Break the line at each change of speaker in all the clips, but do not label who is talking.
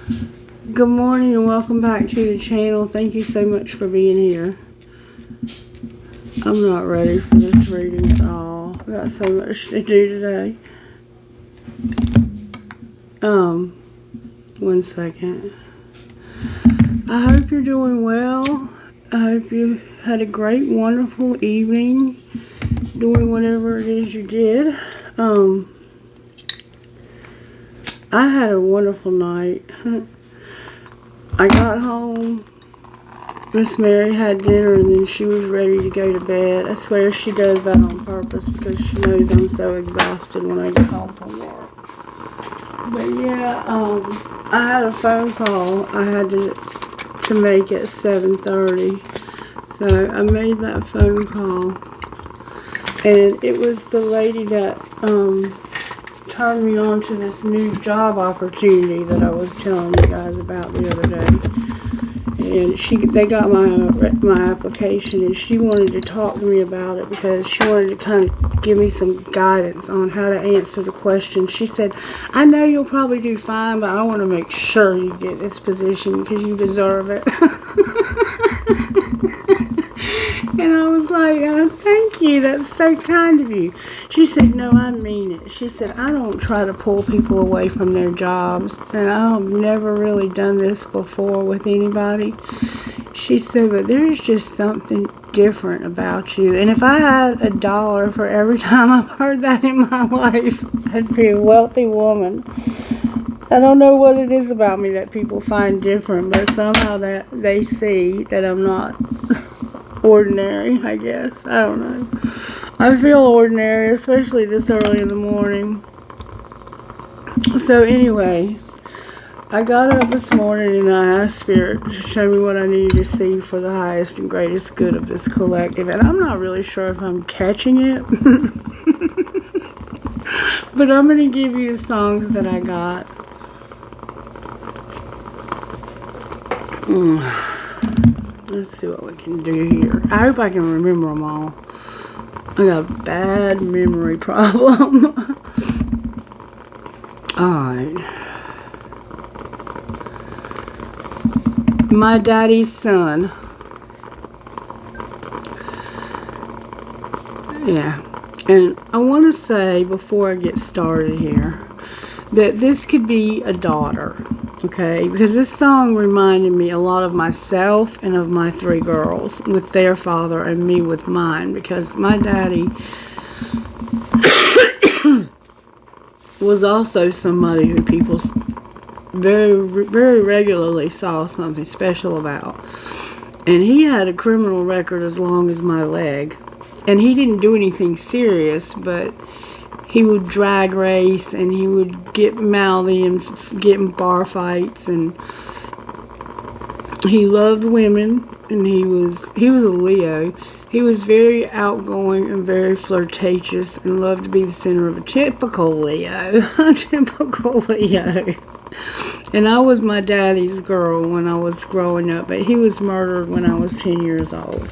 Good morning and welcome back to the channel. Thank you so much for being here. I'm not ready for this reading at all. I've got so much to do today. One second. I hope you're doing well. I hope you had a great, wonderful evening doing whatever it is you did. I had a wonderful night. I got home, Miss Mary had dinner, and then she was ready to go to bed. I swear she does that on purpose because she knows I'm so exhausted when I get home from work. But yeah, I had a phone call I had to make at 7:30. So I made that phone call, and it was the lady that turned me on to this new job opportunity that I was telling you guys about the other day. And they got my application, and she wanted to talk to me about it because she wanted to kind of give me some guidance on how to answer the questions. She said, I know you'll probably do fine, but I want to make sure you get this position because you deserve it. And I was like, oh, thank you. That's so kind of you. She said, no, I mean it. She said, I don't try to pull people away from their jobs. And I've never really done this before with anybody. She said, but there's just something different about you. And if I had $1 for every time I've heard that in my life, I'd be a wealthy woman. I don't know what it is about me that people find different, but somehow that they see that I'm not ordinary, I guess. I don't know. I feel ordinary, especially this early in the morning. So anyway, I got up this morning and I asked Spirit to show me what I needed to see for the highest and greatest good of this collective. And I'm not really sure if I'm catching it. But I'm going to give you the songs that I got. Let's see what we can do here. I hope I can remember them all. I got a bad memory problem. Alright. My Daddy's Son. Yeah. And I want to say before I get started here that this could be a daughter. Okay, because this song reminded me a lot of myself and of my 3 girls with their father and me with mine, because my daddy was also somebody who people very, very regularly saw something special about. And he had a criminal record as long as my leg. And he didn't do anything serious, but he would drag race, and he would get mouthy and get in bar fights, and he loved women, and he was a Leo. He was very outgoing and very flirtatious and loved to be the center of a typical Leo. Typical Leo. And I was my daddy's girl when I was growing up, but he was murdered when I was 10 years old.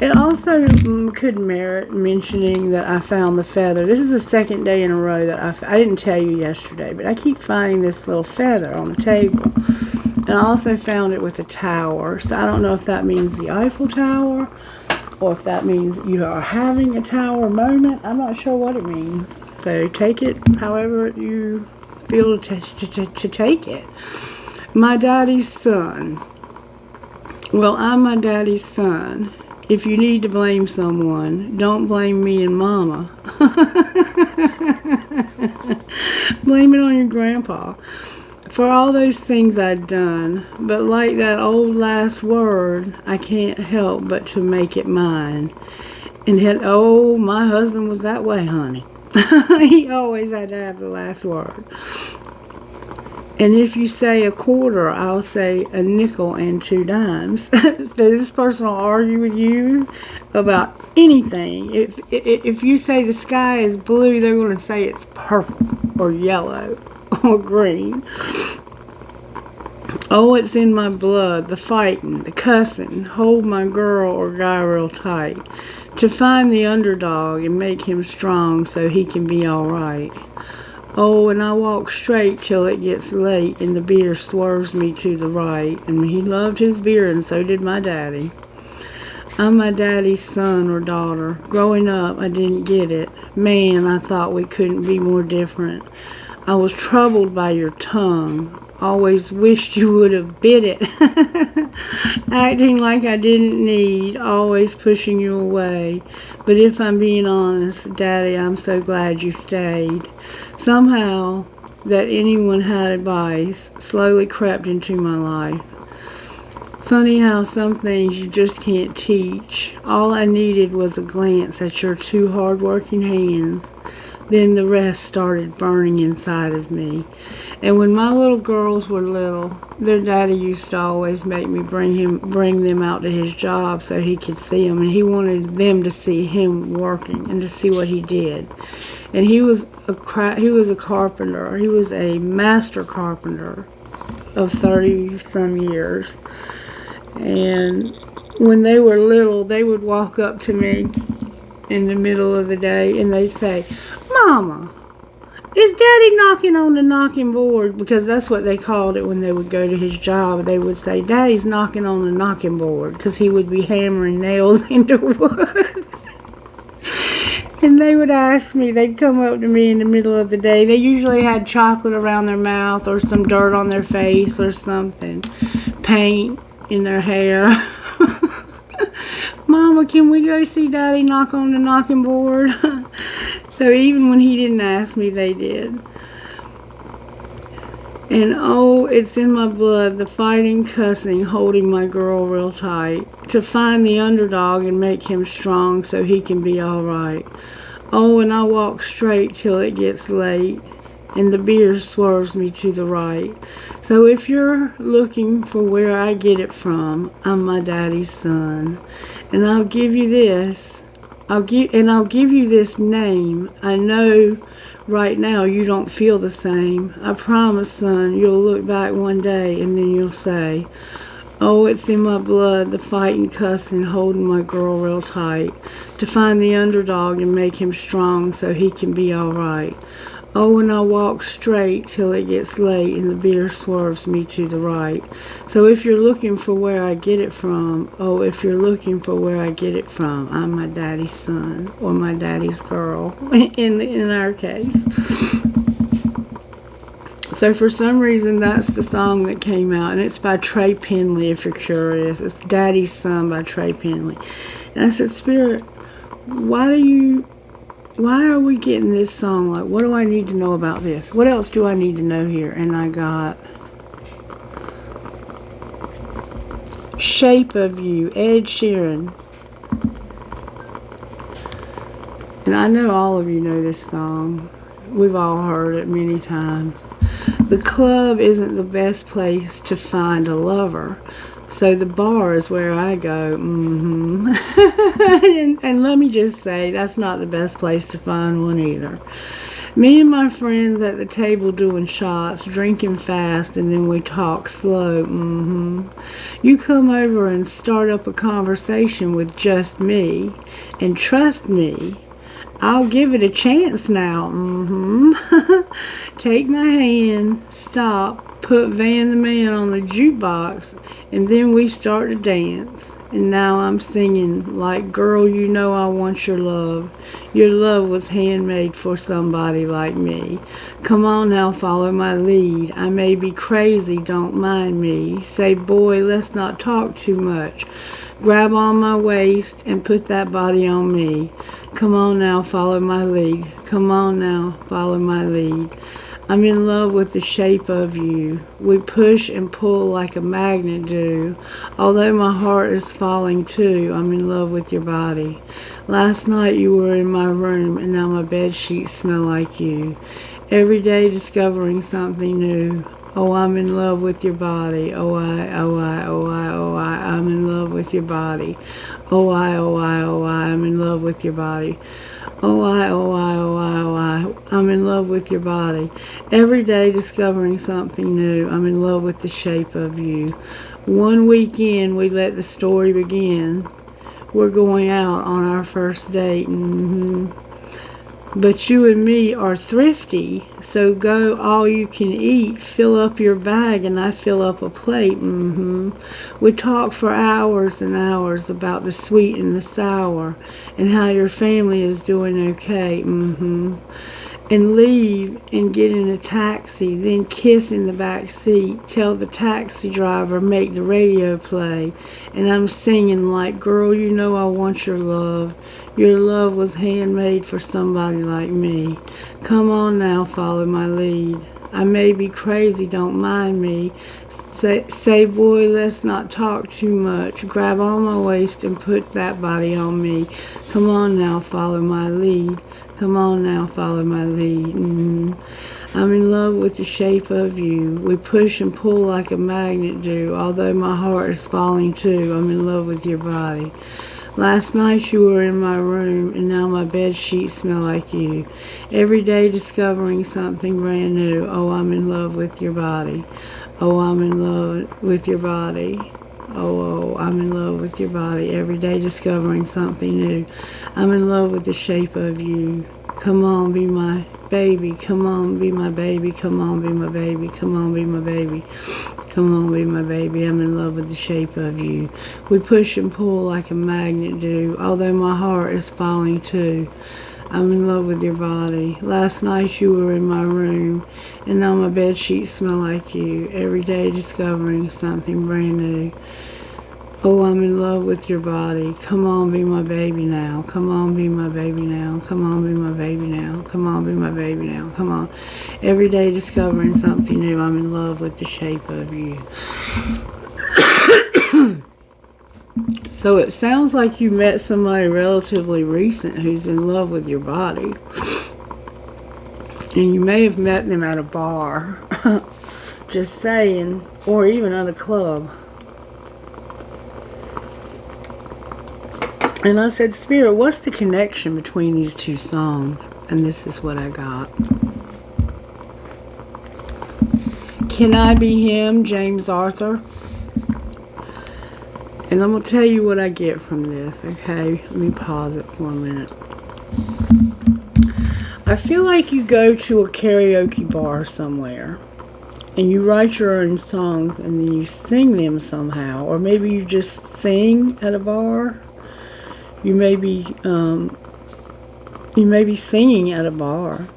It also could merit mentioning that I found the feather. This is the second day in a row that I didn't tell you yesterday, but I keep finding this little feather on the table. And I also found it with a tower. So I don't know if that means the Eiffel Tower, or if that means you are having a tower moment. I'm not sure what it means. So take it however you feel to take it. My Daddy's Son. Well, I'm my daddy's son. If you need to blame someone, don't blame me and Mama. Blame it on your grandpa for all those things I'd done. But like that old last word, I can't help but to make it mine. And oh, my husband was that way, honey. He always had to have the last word. And if you say a quarter, I'll say a nickel and 2 dimes. So this person will argue with you about anything. If you say the sky is blue, they're going to say it's purple or yellow or green. Oh, it's in my blood, the fighting, the cussing. Hold my girl or guy real tight. To find the underdog and make him strong so he can be all right. Oh, and I walk straight till it gets late, and the beer swerves me to the right. And he loved his beer, and so did my daddy. I'm my daddy's son or daughter. Growing up, I didn't get it. Man, I thought we couldn't be more different. I was troubled by your tongue. Always wished you would have bit it. Acting like I didn't need, always pushing you away. But if I'm being honest, Daddy, I'm so glad you stayed. Somehow, that anyone had advice slowly crept into my life. Funny how some things you just can't teach. All I needed was a glance at your two hard-working hands. Then the rest started burning inside of me. And when my little girls were little, their daddy used to always make me bring them out to his job so he could see them. And he wanted them to see him working and to see what he did. And he was a carpenter. He was a master carpenter of 30-some years. And when they were little, they would walk up to me in the middle of the day and they'd say, Mama, is Daddy knocking on the knocking board? Because that's what they called it when they would go to his job. They would say, Daddy's knocking on the knocking board, because he would be hammering nails into wood. And they would ask me, they'd come up to me in the middle of the day. They usually had chocolate around their mouth or some dirt on their face or something. Paint in their hair. Mama, can we go see Daddy knock on the knocking board? So even when he didn't ask me, they did. And oh, it's in my blood, the fighting, cussing, holding my girl real tight. To find the underdog and make him strong so he can be alright. Oh, and I walk straight till it gets late. And the beer swerves me to the right. So if you're looking for where I get it from, I'm my daddy's son. And I'll give you this. I'll give you this name. I know right now you don't feel the same. I promise, son, you'll look back one day and then you'll say, oh, it's in my blood, the fighting, cussing, holding my girl real tight. To find the underdog and make him strong so he can be alright. Oh, and I walk straight till it gets late and the beer swerves me to the right. So if you're looking for where I get it from, oh, if you're looking for where I get it from, I'm my daddy's son or my daddy's girl, in our case. So for some reason, that's the song that came out, and it's by Trey Penley, if you're curious. It's Daddy's Son by Trey Penley. And I said, Spirit, why are we getting this song? Like, what do I need to know about this? What else do I need to know here? And I got Shape of You, Ed Sheeran. And I know all of you know this song. We've all heard it many times. The club isn't the best place to find a lover. So the bar is where I go. And let me just say, that's not the best place to find one either. Me and my friends at the table doing shots, drinking fast, and then we talk slow. You come over and start up a conversation with just me, and trust me, I'll give it a chance now. Take my hand, stop, put Van the Man on the jukebox, and then we start to dance. And now I'm singing like, girl, you know I want your love. Your love was handmade for somebody like me. Come on now, follow my lead. I may be crazy, don't mind me. Say, boy, let's not talk too much. Grab on my waist and put that body on me. Come on now, follow my lead. Come on now, follow my lead. I'm in love with the shape of you. We push and pull like a magnet do. Although my heart is falling too, I'm in love with your body. Last night you were in my room and now my bed sheets smell like you. Every day discovering something new. Oh, I'm in love with your body. Oh, I'm in love with your body. Oh, I'm in love with your body. Oh, I'm in love with your body. Every day discovering something new. I'm in love with the shape of you. One weekend we let the story begin. We're going out on our first date. But you and me are thrifty, so go all you can eat. Fill up your bag and I fill up a plate. We talk for hours and hours about the sweet and the sour and how your family is doing okay. And leave and get in a taxi, then kiss in the back seat. Tell the taxi driver, make the radio play. And I'm singing like, girl, you know I want your love. Your love was handmade for somebody like me. Come on now, follow my lead. I may be crazy, don't mind me. Say, boy, let's not talk too much. Grab on my waist and put that body on me. Come on now, follow my lead. Come on now, follow my lead. I'm in love with the shape of you. We push and pull like a magnet do. Although my heart is falling too, I'm in love with your body. Last night you were in my room, and now my bed sheets smell like you. Every day discovering something brand new. Oh, I'm in love with your body. Oh, I'm in love with your body. Oh, I'm in love with your body. Every day discovering something new. I'm in love with the shape of you. Come on, be my baby. Come on, be my baby. Come on, be my baby. Come on, be my baby. Come on, be my baby. I'm in love with the shape of you. We push and pull like a magnet do. Although my heart is falling too. I'm in love with your body. Last night you were in my room, and now my bed sheets smell like you. Every day discovering something brand new. Oh, I'm in love with your body. Come on, be my baby now. Come on, be my baby now. Come on, be my baby now. Come on, be my baby now. Come on. Every day discovering something new. I'm in love with the shape of you. So it sounds like you met somebody relatively recent who's in love with your body. And you may have met them at a bar. Just saying. Or even at a club. And I said, Spirit, what's the connection between these two songs? And this is what I got. Can I Be Him, James Arthur? And I'm going to tell you what I get from this, okay? Let me pause it for a minute. I feel like you go to a karaoke bar somewhere and you write your own songs and then you sing them somehow. Or maybe you just sing at a bar. You may be singing at a bar,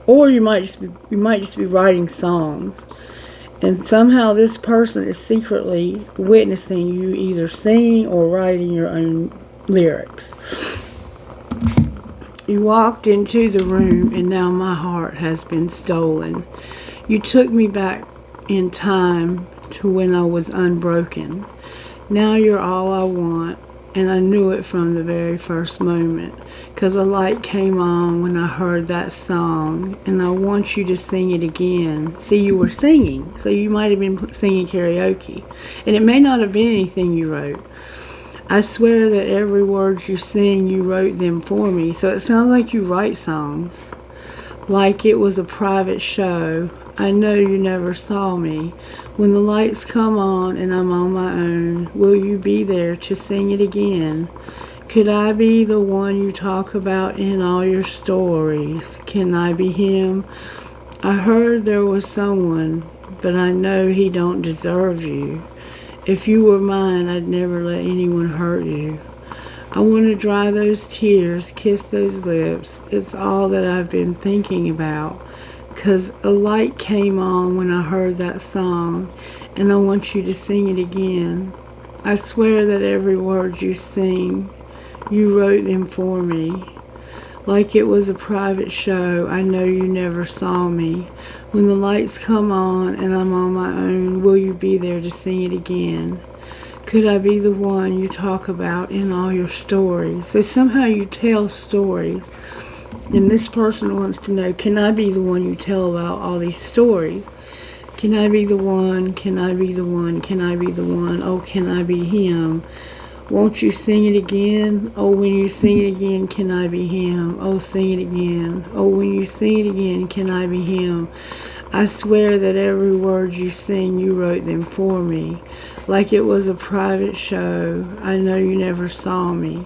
or you might just be writing songs, and somehow this person is secretly witnessing you either singing or writing your own lyrics. You walked into the room, and now my heart has been stolen. You took me back in time to when I was unbroken. Now you're all I want, and I knew it from the very first moment, 'cause a light came on when I heard that song, and I want you to sing it again. See, you were singing, so you might have been singing karaoke, and it may not have been anything you wrote. I swear that every word you sing, you wrote them for me, so it sounds like you write songs, like it was a private show. I know you never saw me. When the lights come on and I'm on my own, will you be there to sing it again? Could I be the one you talk about in all your stories? Can I be him? I heard there was someone, but I know he don't deserve you. If you were mine, I'd never let anyone hurt you. I want to dry those tears, kiss those lips. It's all that I've been thinking about. 'Cause a light came on when I heard that song, and I want you to sing it again. I swear that every word you sing, you wrote them for me. Like it was a private show, I know you never saw me. When the lights come on and I'm on my own, will you be there to sing it again? Could I be the one you talk about in all your stories? So somehow you tell stories. And this person wants to know, can I be the one you tell about all these stories? Can I be the one? Can I be the one? Can I be the one? Oh, can I be him? Won't you sing it again? Oh, when you sing it again, can I be him? Oh, sing it again. Oh, when you sing it again, can I be him? I swear that every word you sing, you wrote them for me. Like it was a private show. I know you never saw me.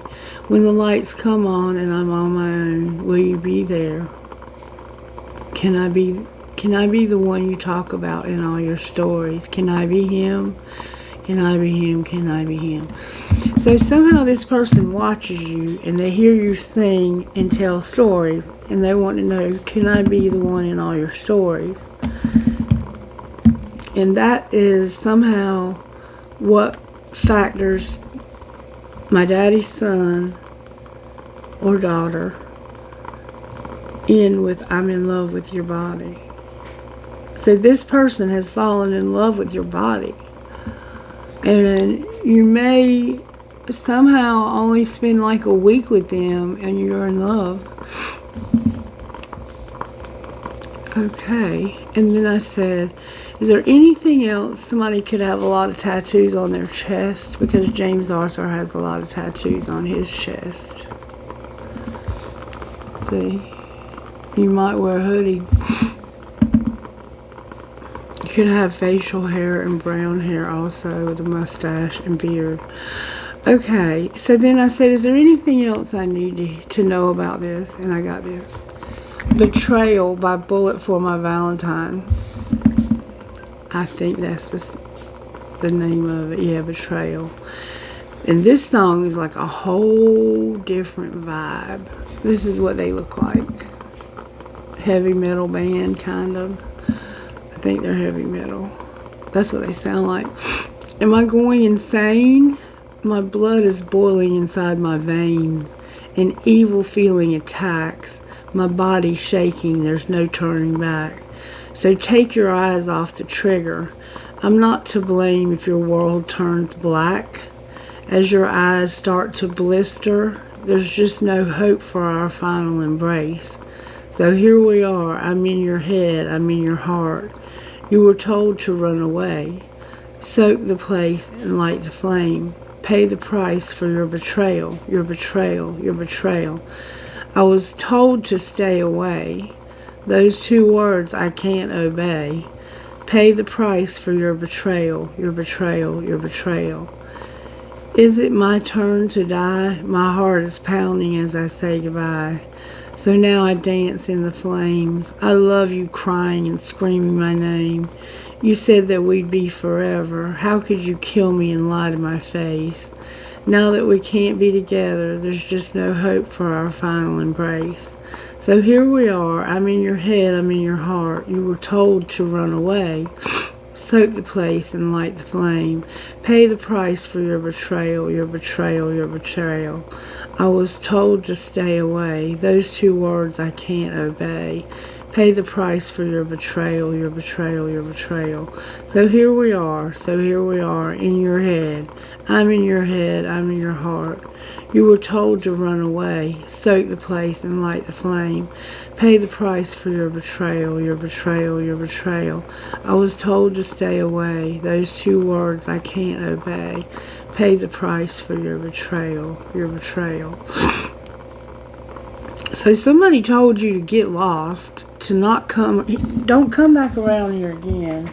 When the lights come on and I'm on my own, will you be there? Can I be the one you talk about in all your stories? Can I be him? Can I be him? Can I be him? So somehow this person watches you and they hear you sing and tell stories and they want to know, can I be the one in all your stories? And that is somehow what factors my daddy's son or daughter in with I'm in love with your body. So this person has fallen in love with your body. And you may somehow only spend like a week with them and you're in love. Okay. And then I said, is there anything else? Somebody could have a lot of tattoos on their chest because James Arthur has a lot of tattoos on his chest. See? You might wear a hoodie. You could have facial hair and brown hair also with a mustache and beard. Okay, so then I said, is there anything else I need to know about this? And I got this. Betrayal by Bullet for My Valentine. I think that's the name of it. Yeah, Betrayal. And this song is like a whole different vibe. This is what they look like. Heavy metal band, kind of. I think they're heavy metal. That's what they sound like. Am I going insane? My blood is boiling inside my veins. An evil feeling attacks. My body shaking. There's no turning back. So take your eyes off the trigger. I'm not to blame if your world turns black. As your eyes start to blister, there's just no hope for our final embrace. So here we are. I'm in your head. I'm in your heart. You were told to run away. Soak the place and light the flame. Pay the price for your betrayal, your betrayal, your betrayal. I was told to stay away. Those two words I can't obey. Pay the price for your betrayal, your betrayal, your betrayal. Is it my turn to die? My heart is pounding as I say goodbye. So now I dance in the flames. I love you crying and screaming my name. You said that we'd be forever. How could you kill me and lie to my face? Now that we can't be together, there's just no hope for our final embrace. So here we are. I'm in your head, I'm in your heart. You were told to run away. Soak the place and light the flame. Pay the price for your betrayal, your betrayal, your betrayal. I was told to stay away. Those two words I can't obey. Pay the price for your betrayal, your betrayal, your betrayal. So here we are, in your head. I'm in your head, I'm in your heart. You were told to run away. Soak the place and light the flame. Pay the price for your betrayal, your betrayal, your betrayal. I was told to stay away. Those two words I can't obey. Pay the price for your betrayal, your betrayal. So somebody told you to get lost, to not come, don't come back around here again.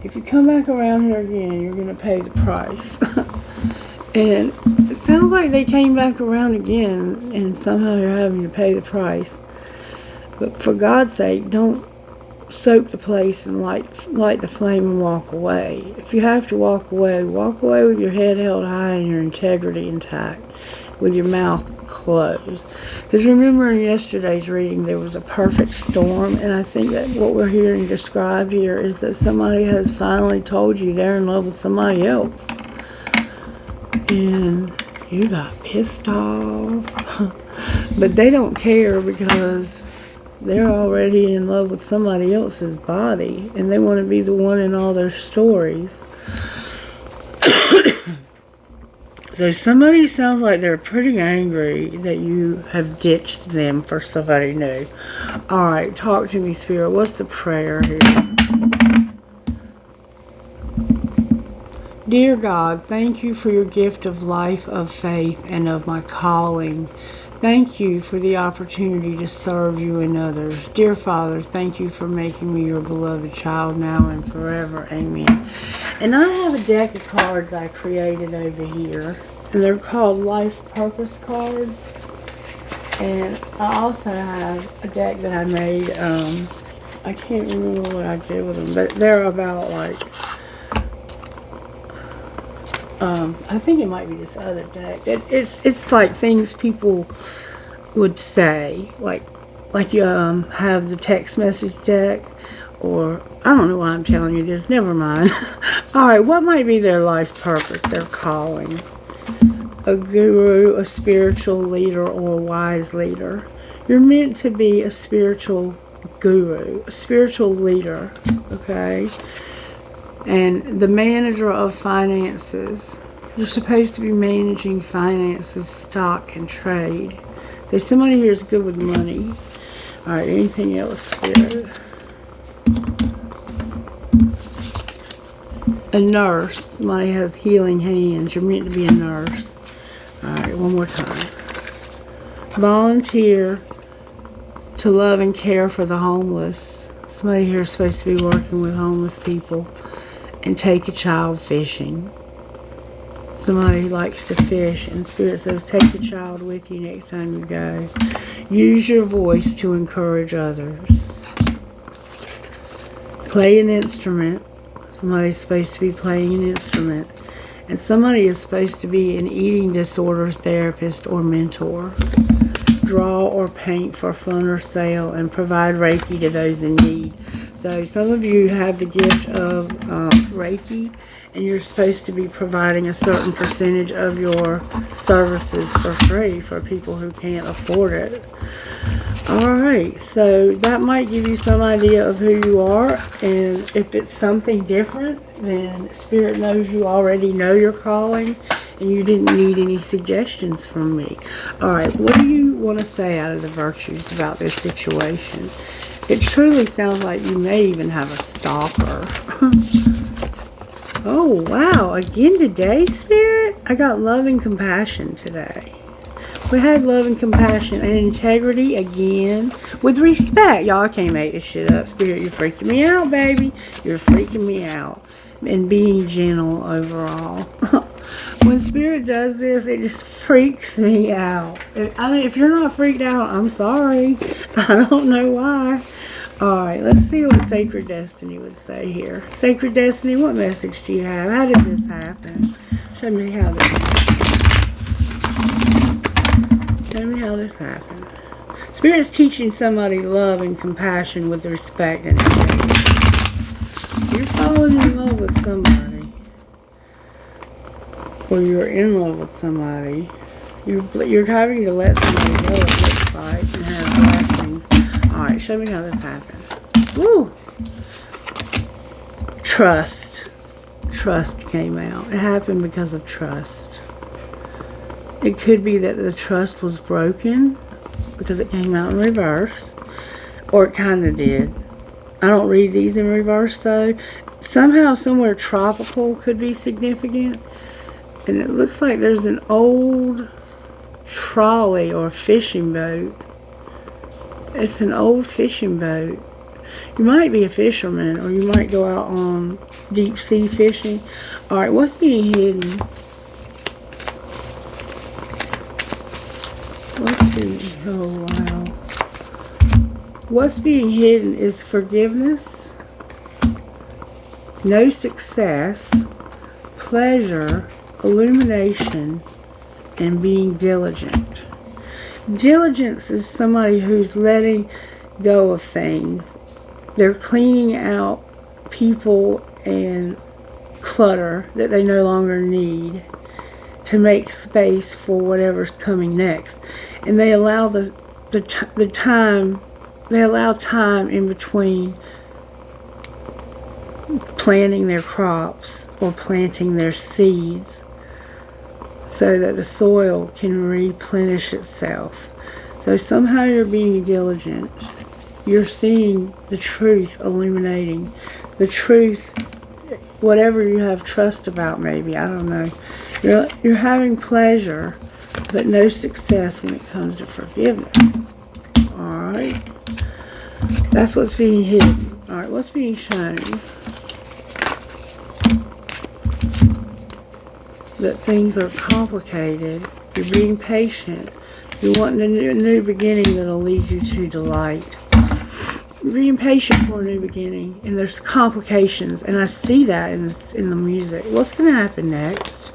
If you come back around here again, you're going to pay the price. And it sounds like they came back around again, and somehow you're having to pay the price. But for God's sake, don't soak the place and light the flame and walk away. If you have to walk away with your head held high and your integrity intact, with your mouth closed. Because remember in yesterday's reading there was a perfect storm, and I think that what we're hearing described here is that somebody has finally told you they're in love with somebody else. And you got pissed off. But they don't care because they're already in love with somebody else's body, and they want to be the one in all their stories. So somebody sounds like they're pretty angry that you have ditched them for somebody new. Alright, talk to me, Spirit. What's the prayer here? Dear God, thank you for your gift of life, of faith, and of my calling. Thank you for the opportunity to serve you and others. Dear Father, thank you for making me your beloved child now and forever. Amen. And I have a deck of cards I created over here, and they're called Life Purpose cards. And I also have a deck that I made, I can't remember what I did with them, but they're about like, I think it might be this other deck. It's like things people would say, like you have the text message deck, or I don't know why I'm telling you this. Never mind. All right, what might be their life purpose? Their calling. A guru, a spiritual leader, or a wise leader. You're meant to be a spiritual guru, a spiritual leader. Okay. And the manager of finances. You're supposed to be managing finances, stock, and trade. There's somebody here who's good with money. Alright, anything else, Spirit? A nurse. Somebody has healing hands. You're meant to be a nurse. Alright, one more time. Volunteer to love and care for the homeless. Somebody here is supposed to be working with homeless people. And take a child fishing. Somebody who likes to fish, and Spirit says take a child with you next time you go. Use your voice to encourage others. Play an instrument. Somebody's supposed to be playing an instrument. And somebody is supposed to be an eating disorder therapist or mentor. Draw or paint for fun or sale, and provide Reiki to those in need. So some of you have the gift of Reiki, and you're supposed to be providing a certain percentage of your services for free for people who can't afford it. Alright, so that might give you some idea of who you are, and if it's something different, then Spirit knows you already know your calling, and you didn't need any suggestions from me. Alright, what do you want to say out of the virtues about this situation? It truly sounds like you may even have a stalker. Oh, wow. Again today, Spirit? I got love and compassion today. We had love and compassion and integrity again. With respect. Y'all, I can't make this shit up. Spirit, you're freaking me out, baby. You're freaking me out. And being gentle overall. When Spirit does this, it just freaks me out. If you're not freaked out, I'm sorry. I don't know why. Alright, let's see what Sacred Destiny would say here. Sacred Destiny, what message do you have? How did this happen? Show me how this happened. Spirit's teaching somebody love and compassion with respect and integrity. You're falling in love with somebody. Or you're in love with somebody. You're having to let somebody know what it looks like and have blessings. Alright, show me how this happens. Woo! Trust. Trust came out. It happened because of trust. It could be that the trust was broken because it came out in reverse. Or it kind of did. I don't read these in reverse though. Somehow, somewhere tropical could be significant. And it looks like there's an old trolley or fishing boat. It's an old fishing boat. You might be a fisherman, or you might go out on deep sea fishing. Alright, what's being hidden? Oh wow. What's being hidden is forgiveness, no success, pleasure, illumination, and being diligent. Diligence is somebody who's letting go of things. They're cleaning out people and clutter that they no longer need to make space for whatever's coming next. And they allow the time, they allow time in between planting their crops or planting their seeds, so that the soil can replenish itself. So somehow you're being diligent. You're seeing the truth illuminating. The truth, whatever you have trust about maybe, I don't know. You're having pleasure but no success when it comes to forgiveness. Alright. That's what's being hidden. Alright, what's being shown? That things are complicated. You're being patient. You want a new beginning that'll lead you to delight. You're being patient for a new beginning. And there's complications. And I see that in the music. What's going to happen next?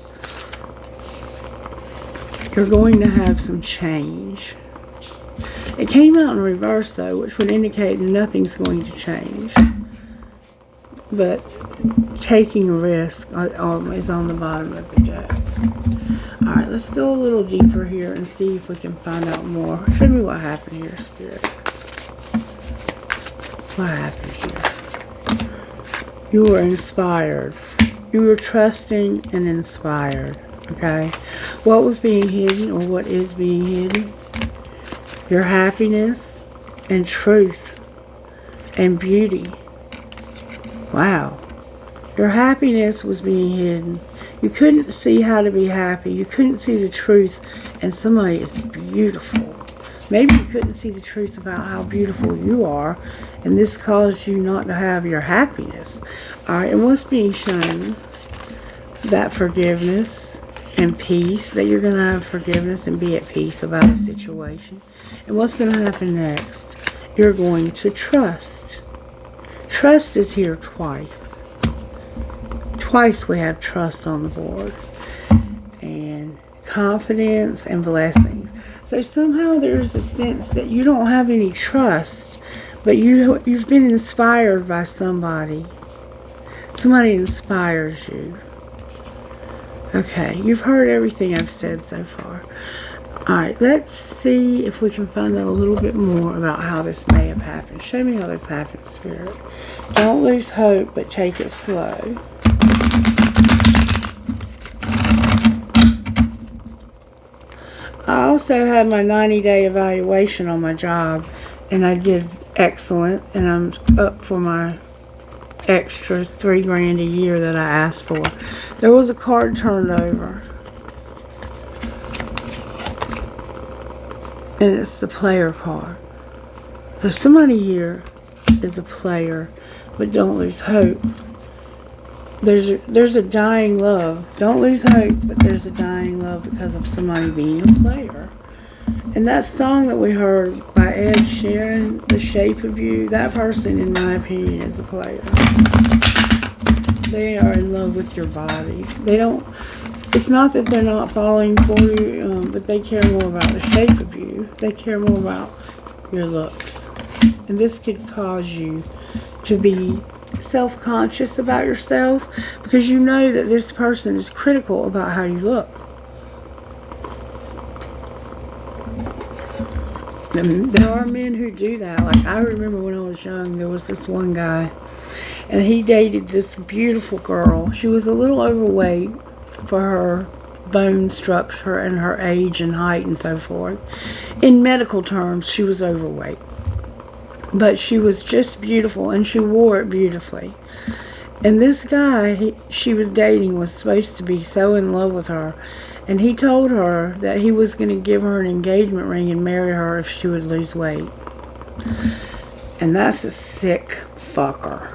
You're going to have some change. It came out in reverse, though, which would indicate nothing's going to change. But taking a risk is on the bottom of the deck. Alright, let's go a little deeper here and see if we can find out more. Show me what happened here, Spirit. What happened here? You were inspired. You were trusting and inspired. Okay? What was being hidden, or what is being hidden? Your happiness and truth and beauty. Wow. Your happiness was being hidden. You couldn't see how to be happy. You couldn't see the truth. And somebody is beautiful. Maybe you couldn't see the truth about how beautiful you are. And this caused you not to have your happiness. Alright, and what's being shown? That forgiveness and peace. That you're going to have forgiveness and be at peace about a situation. And what's going to happen next? You're going to trust. Trust is here twice. Twice we have trust on the board. And confidence and blessings. So somehow there's a sense that you don't have any trust. But you've been inspired by somebody. Somebody inspires you. Okay, you've heard everything I've said so far. Alright, let's see if we can find out a little bit more about how this may have happened. Show me how this happened, Spirit. Don't lose hope, but take it slow. I also had my 90-day evaluation on my job, and I did excellent, and I'm up for my extra $3,000 a year that I asked for. There was a card turned over. And it's the player card. So somebody here is a player, but don't lose hope. There's a dying love. Don't lose hope, but there's a dying love because of somebody being a player. And that song that we heard by Ed Sheeran, The Shape of You, that person, in my opinion, is a player. They are in love with your body. They don't... It's not that they're not falling for you, but they care more about the shape of you. They care more about your looks. And this could cause you to be self-conscious about yourself because you know that this person is critical about how you look. And there are men who do that. Like, I remember when I was young, there was this one guy, and he dated this beautiful girl. She was a little overweight for her bone structure and her age and height and so forth. In medical terms, she was overweight. But she was just beautiful, and she wore it beautifully. And this guy she was dating was supposed to be so in love with her. And he told her that he was going to give her an engagement ring and marry her if she would lose weight. And that's a sick fucker.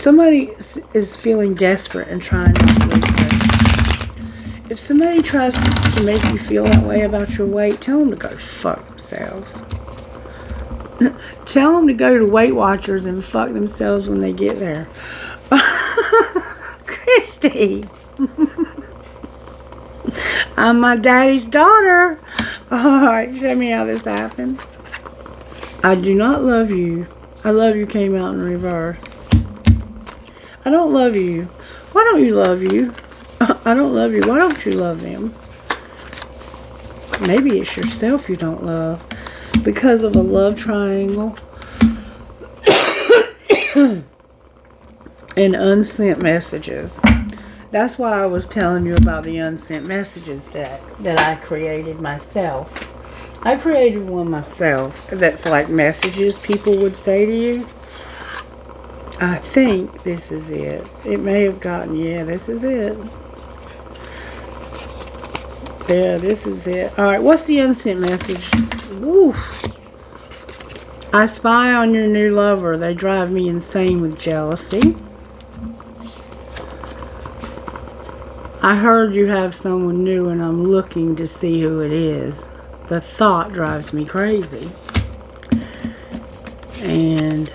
Somebody is feeling desperate and trying to lose weight. If somebody tries to make you feel that way about your weight, tell them to go fuck themselves. Tell them to go to Weight Watchers and fuck themselves when they get there. Christy. I'm my daddy's daughter. Alright, show me how this happened. I do not love you. I love you came out in reverse. I don't love you. Why don't you love you? I don't love you. Why don't you love them? Maybe it's yourself you don't love. Because of a love triangle. And unsent messages. That's why I was telling you about the unsent messages that I created myself. I created one myself that's like messages people would say to you. I think this is it. It may have gotten, yeah, this is it. Yeah, this is it. Alright, what's the unsent message? Oof. I spy on your new lover. They drive me insane with jealousy. I heard you have someone new and I'm looking to see who it is. The thought drives me crazy. And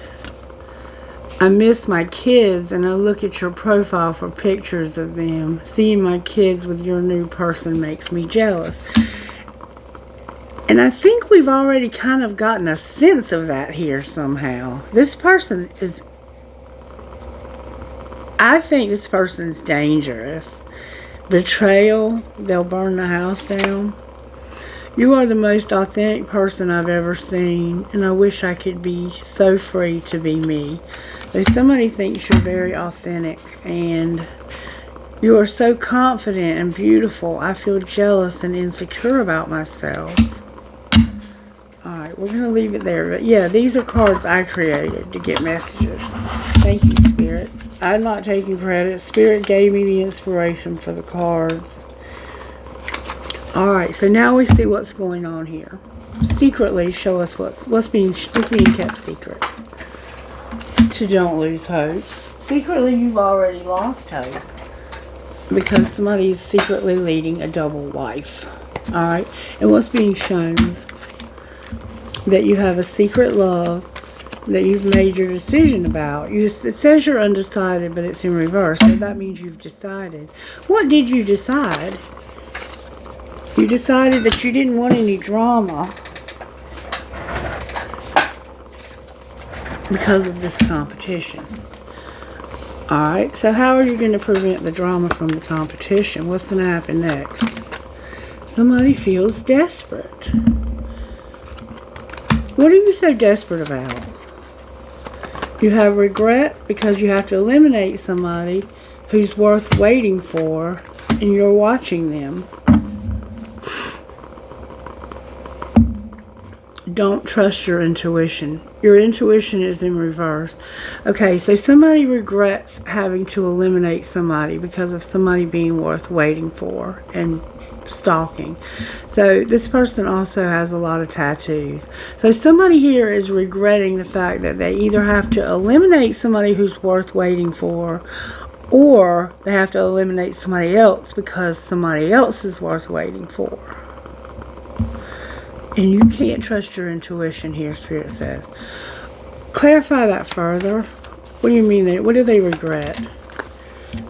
I miss my kids and I look at your profile for pictures of them. Seeing my kids with your new person makes me jealous. And I think we've already kind of gotten a sense of that here somehow. This person is... I think this person's dangerous. Betrayal. They'll burn the house down. You are the most authentic person I've ever seen. And I wish I could be so free to be me. There's somebody thinks you're very authentic. And you are so confident and beautiful. I feel jealous and insecure about myself. Alright, we're going to leave it there. But yeah, these are cards I created to get messages. Thank you, Spirit. I'm not taking credit. Spirit gave me the inspiration for the cards. Alright, so now we see what's going on here. Secretly, show us what's being kept secret. To don't lose hope. Secretly, you've already lost hope. Because somebody is secretly leading a double life. Alright, and what's being shown? That you have a secret love that you've made your decision about. It says you're undecided, but it's in reverse. So that means you've decided. What did you decide? You decided that you didn't want any drama because of this competition. Alright, so how are you going to prevent the drama from the competition? What's going to happen next? Somebody feels desperate. What are you so desperate about? You have regret because you have to eliminate somebody who's worth waiting for and you're watching them. Don't trust your intuition. Your intuition is in reverse. Okay, so somebody regrets having to eliminate somebody because of somebody being worth waiting for and stalking. So this person also has a lot of tattoos. So somebody here is regretting the fact that they either have to eliminate somebody who's worth waiting for, or they have to eliminate somebody else because somebody else is worth waiting for. And you can't trust your intuition here, Spirit says. Clarify that further. What do you mean? What do they regret?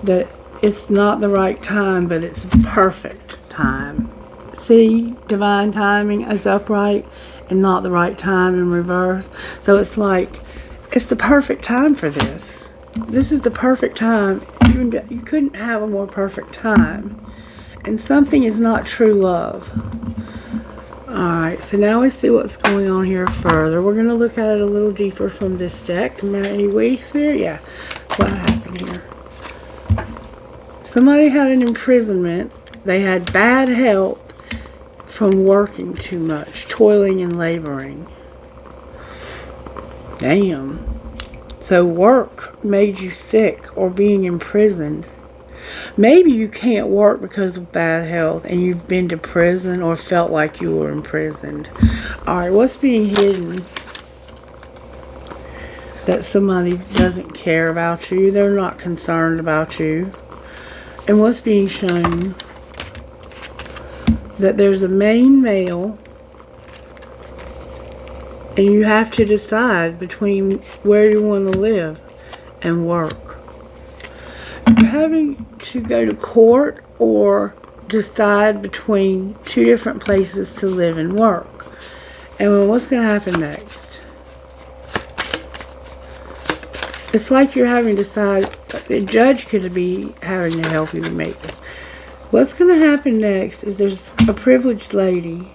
That it's not the right time, but it's perfect time. See, divine timing is upright and not the right time in reverse. So it's like, it's the perfect time for this. This is the perfect time. You couldn't have a more perfect time. And something is not true love. Alright, so now we see what's going on here further. We're going to look at it a little deeper from this deck. May we, Spirit? Yeah. What happened here? Somebody had an imprisonment. They had bad health from working too much, toiling and laboring. Damn. So work made you sick or being imprisoned. Maybe you can't work because of bad health and you've been to prison or felt like you were imprisoned. Alright, what's being hidden? That somebody doesn't care about you. They're not concerned about you. And what's being shown? That there's a main male and you have to decide between where you want to live and work. You're having to go to court or decide between two different places to live and work. And what's going to happen next? It's like you're having to decide. A judge could be having to help you make this. What's going to happen next is there's a privileged lady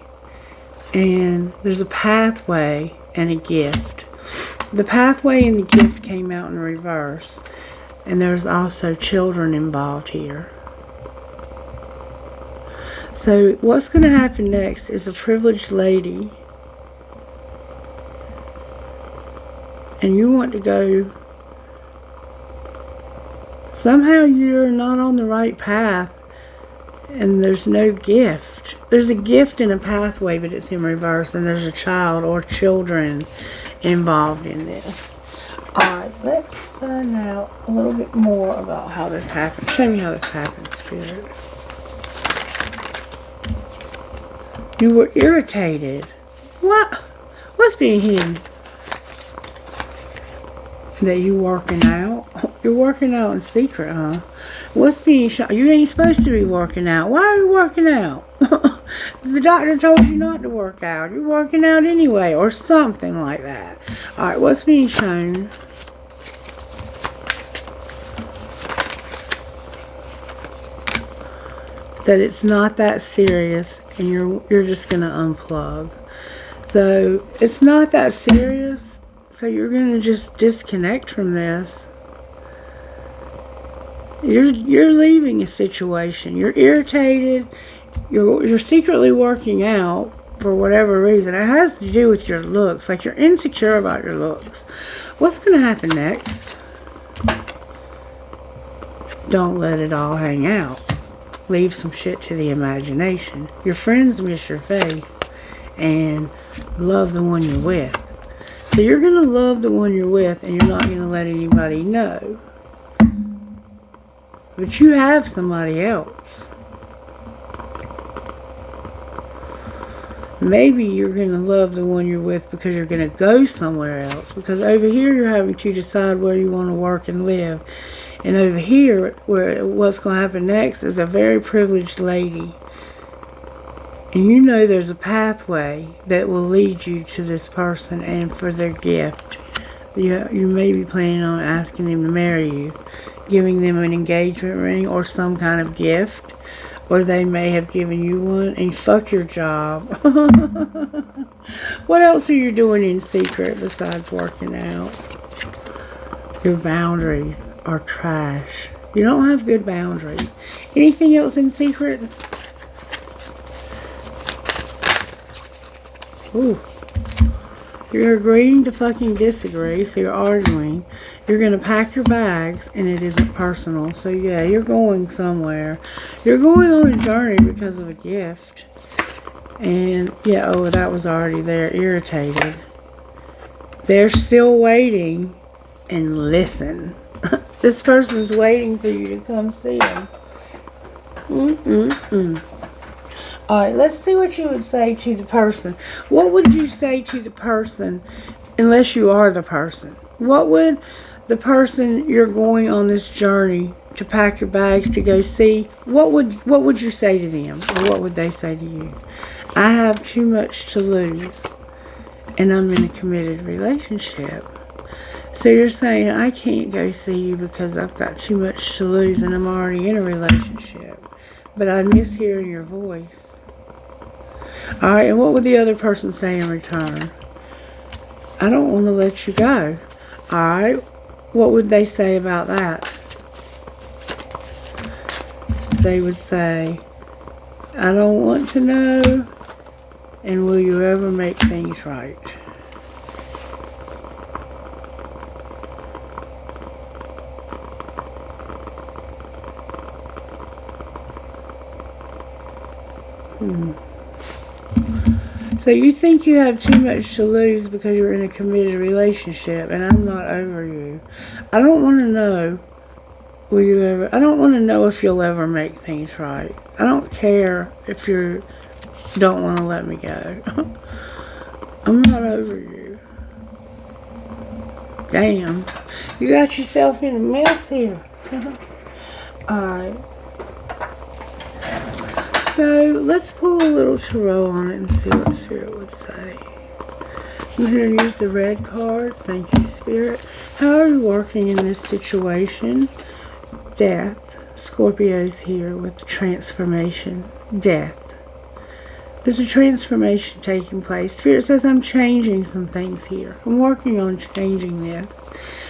and there's a pathway and a gift. The pathway and the gift came out in reverse. And there's also children involved here. So what's going to happen next is a privileged lady. And you want to go. Somehow you're not on the right path. And there's no gift. There's a gift in a pathway, but it's in reverse. And there's a child or children involved in this. Alright, let's find out a little bit more about how this happened. Show me how this happened, Spirit. You were irritated. What? What's being hidden? That you working out? You're working out in secret, huh? What's being shot? You ain't supposed to be working out. Why are you working out? The doctor told you not to work out. You're working out anyway, or something like that. Alright, what's being shown? That it's not that serious, and you're just gonna unplug. So it's not that serious. So you're gonna just disconnect from this. You're leaving a situation. You're irritated. You're secretly working out for whatever reason. It has to do with your looks. Like you're insecure about your looks. What's gonna happen next? Don't let it all hang out. Leave some shit to the imagination. Your friends miss your face and love the one you're with. So you're going to love the one you're with and you're not going to let anybody know. But you have somebody else. Maybe you're going to love the one you're with because you're going to go somewhere else. Because over here you're having to decide where you want to work and live. And over here, what's going to happen next is a very privileged lady. And you know there's a pathway that will lead you to this person and for their gift. You may be planning on asking them to marry you, giving them an engagement ring or some kind of gift. Or they may have given you one and fuck your job. What else are you doing in secret besides working out? Your boundaries are trash. You don't have good boundaries. Anything else in secret? Ooh. You're agreeing to fucking disagree, so you're arguing. You're going to pack your bags, and it isn't personal. So yeah, you're going somewhere. You're going on a journey because of a gift. And yeah, oh, that was already there. Irritated. They're still waiting. And listen. This person's waiting for you to come see them. Alright, let's see what you would say to the person. What would you say to the person unless you are the person? What would the person you're going on this journey to pack your bags to go see, what would you say to them? Or what would they say to you? I have too much to lose and I'm in a committed relationship. So you're saying I can't go see you because I've got too much to lose and I'm already in a relationship. But I miss hearing your voice. Alright, and what would the other person say in return? I don't want to let you go. Alright, what would they say about that? They would say, I don't want to know, and will you ever make things right? So you think you have too much to lose because you're in a committed relationship and I'm not over you. I don't want to know, I don't want to know if you'll ever make things right. I don't care if you don't want to let me go. I'm not over you. Damn. You got yourself in a mess here. Alright. So, let's pull a little tarot on it and see what Spirit would say. I'm going to use the red card. Thank you, Spirit. How are you working in this situation? Death. Scorpio's here with the transformation. Death. There's a transformation taking place. Spirit says I'm changing some things here. I'm working on changing this.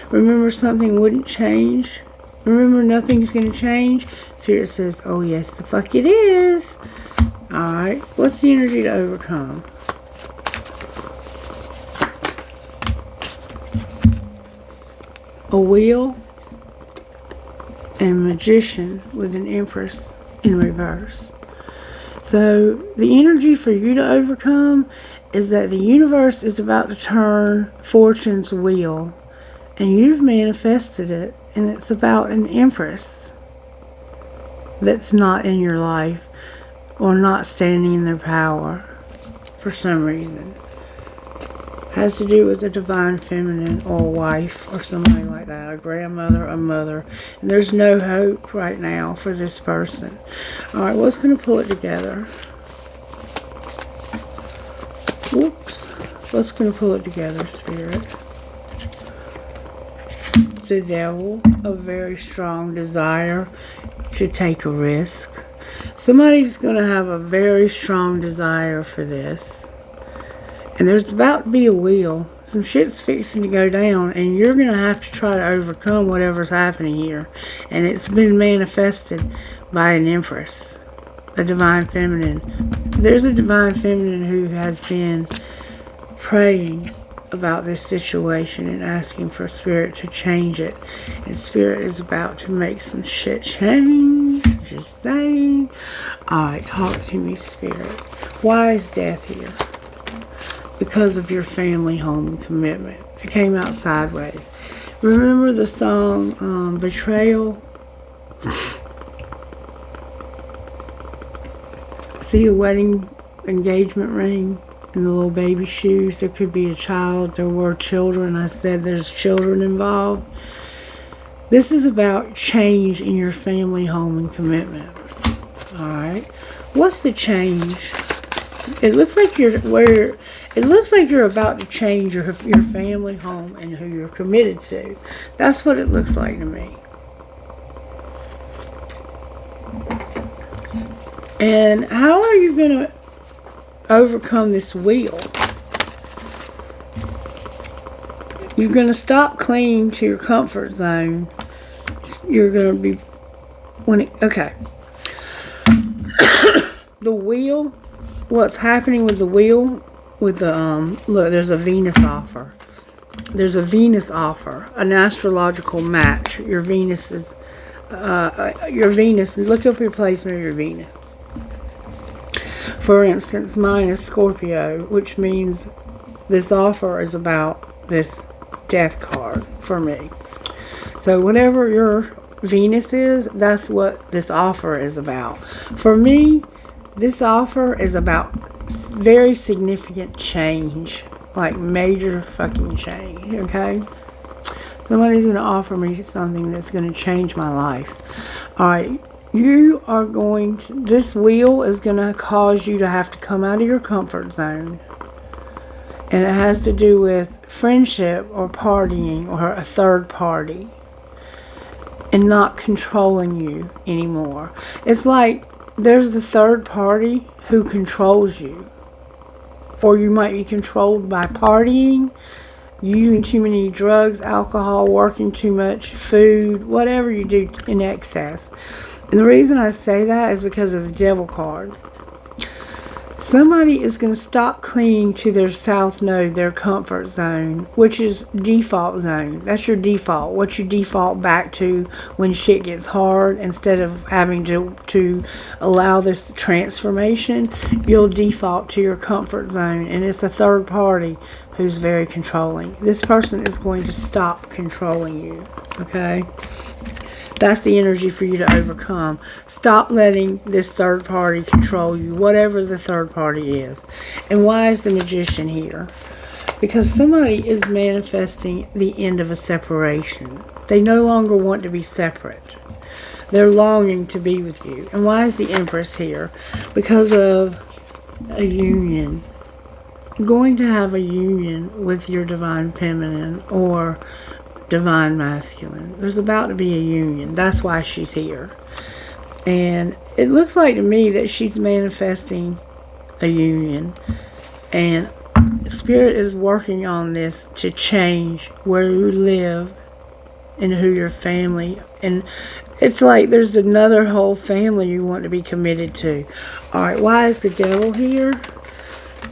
Remember, something wouldn't change. Remember, nothing's going to change. Spirit says, oh yes, the fuck it is. Alright, what's the energy to overcome? A wheel and magician with an empress in reverse. So the energy for you to overcome is that the universe is about to turn fortune's wheel, and you've manifested it, and it's about an empress that's not in your life or not standing in their power for some reason. Has to do with the divine feminine or a wife or somebody like that, a grandmother, a mother. And there's no hope right now for this person. Alright, what's going to pull it together? Whoops. What's going to pull it together, Spirit? The Devil, a very strong desire to take a risk. Somebody's going to have a very strong desire for this. And there's about to be a wheel. Some shit's fixing to go down, and you're going to have to try to overcome whatever's happening here. And it's been manifested by an empress, a divine feminine. There's a divine feminine who has been praying about this situation and asking for Spirit to change it. And Spirit is about to make some shit change. Just saying. Alright, talk to me, Spirit. Why is death here? Because of your family, home, and commitment. It came out sideways. Remember the song, Betrayal? See the wedding engagement ring and the little baby shoes? There could be a child. There were children. I said there's children involved. This is about change in your family, home, and commitment. Alright. What's the change? It looks like you're about to change your family, home, and who you're committed to. That's what it looks like to me. And how are you going to overcome this wheel? You're going to stop clinging to your comfort zone. You're going to be okay. The wheel. What's happening with the wheel, with the, look, there's a Venus offer. There's a Venus offer, an astrological match. Your Venus is, look up your placement of your Venus. For instance, mine is Scorpio, which means this offer is about this death card for me. So whatever your Venus is, that's what this offer is about. For me, this offer is about very significant change. Like major fucking change, okay? Somebody's going to offer me something that's going to change my life. Alright, you are going to, this wheel is going to cause you to have to come out of your comfort zone. And it has to do with friendship or partying or a third party. And not controlling you anymore. It's like there's the third party who controls you. Or you might be controlled by partying, using too many drugs, alcohol, working too much, food, whatever you do in excess. And the reason I say that is because of the Devil card. Somebody is going to stop clinging to their south node, their comfort zone, which is default zone. That's your default. What you default back to when shit gets hard. Instead of having to allow this transformation, you'll default to your comfort zone. And it's a third party who's very controlling. This person is going to stop controlling you. Okay? That's the energy for you to overcome. Stop letting this third party control you, whatever the third party is. And why is the Magician here? Because somebody is manifesting the end of a separation. They no longer want to be separate. They're longing to be with you. And why is the Empress here? Because of a union. Going to have a union with your divine feminine or divine masculine. There's about to be a union. That's why she's here. And it looks like to me that she's manifesting a union. And Spirit is working on this to change where you live and who your family. And it's like there's another whole family you want to be committed to. Alright, why is the Devil here?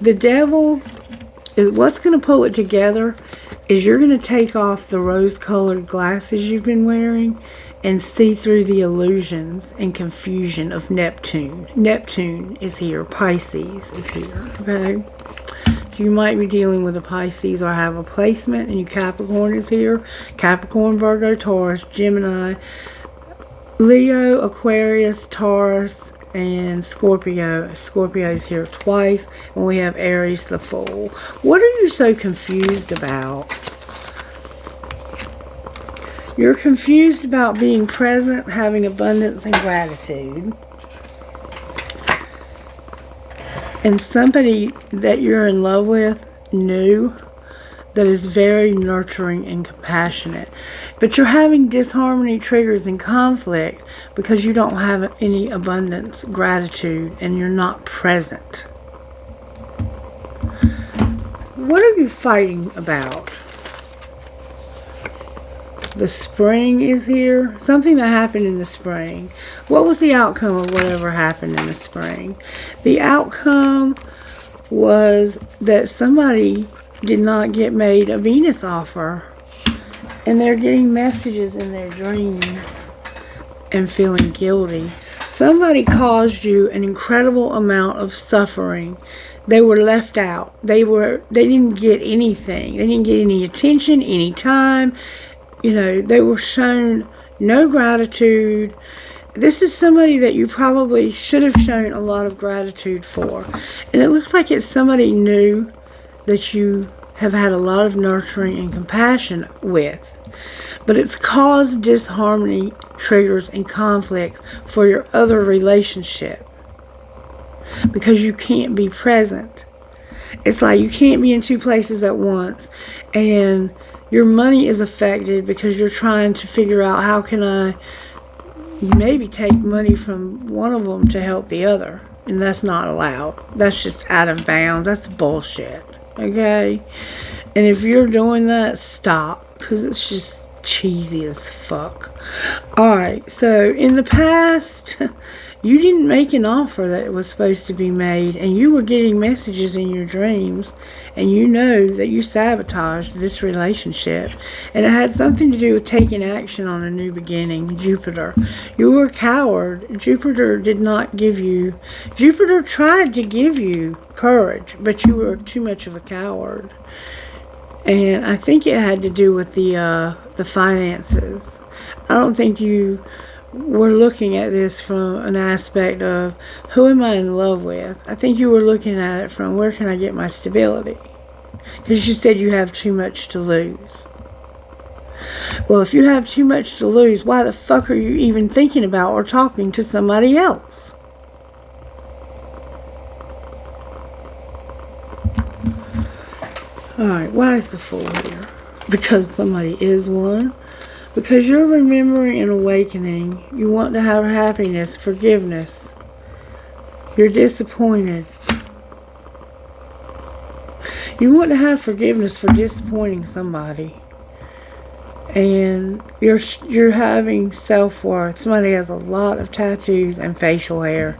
The Devil is what's going to pull it together is you're going to take off the rose-colored glasses you've been wearing and see through the illusions and confusion of Neptune. Neptune is here. Pisces is here. Okay? So you might be dealing with a Pisces or have a placement, and your Capricorn is here. Capricorn, Virgo, Taurus, Gemini, Leo, Aquarius, Taurus, and Scorpio. Scorpio is here twice. And we have Aries, the Fool. What are you so confused about? You're confused about being present, having abundance and gratitude. And somebody that you're in love with, new, that is very nurturing and compassionate. But you're having disharmony, triggers, and conflict because you don't have any abundance, gratitude, and you're not present. What are you fighting about? The spring is here. Something that happened in the spring. What was the outcome of whatever happened in the spring? The outcome was that somebody did not get made a Venus offer. And they're getting messages in their dreams and feeling guilty. Somebody caused you an incredible amount of suffering. They were left out. They didn't get anything. They didn't get any attention, any time. You know, they were shown no gratitude. This is somebody that you probably should have shown a lot of gratitude for. And it looks like it's somebody new that you have had a lot of nurturing and compassion with. But it's caused disharmony, triggers, and conflicts for your other relationship. Because you can't be present. It's like you can't be in two places at once. And your money is affected because you're trying to figure out how can I maybe take money from one of them to help the other. And that's not allowed. That's just out of bounds. That's bullshit. Okay? And if you're doing that, stop. Because it's just cheesy as fuck. Alright, so in the past, you didn't make an offer that was supposed to be made, and you were getting messages in your dreams, and you know that you sabotaged this relationship, and it had something to do with taking action on a new beginning. Jupiter. You were a coward. Jupiter did not give you... Jupiter tried to give you courage, but you were too much of a coward. And I think it had to do with the finances. I don't think you were looking at this from an aspect of who am I in love with. I think you were looking at it from where can I get my stability. Because you said you have too much to lose. Well, if you have too much to lose, why the fuck are you even thinking about or talking to somebody else? Alright, why is the Fool here? Because somebody is one. Because you're remembering an awakening. You want to have happiness, forgiveness. You're disappointed. You want to have forgiveness for disappointing somebody. And you're having self-worth. Somebody has a lot of tattoos and facial hair.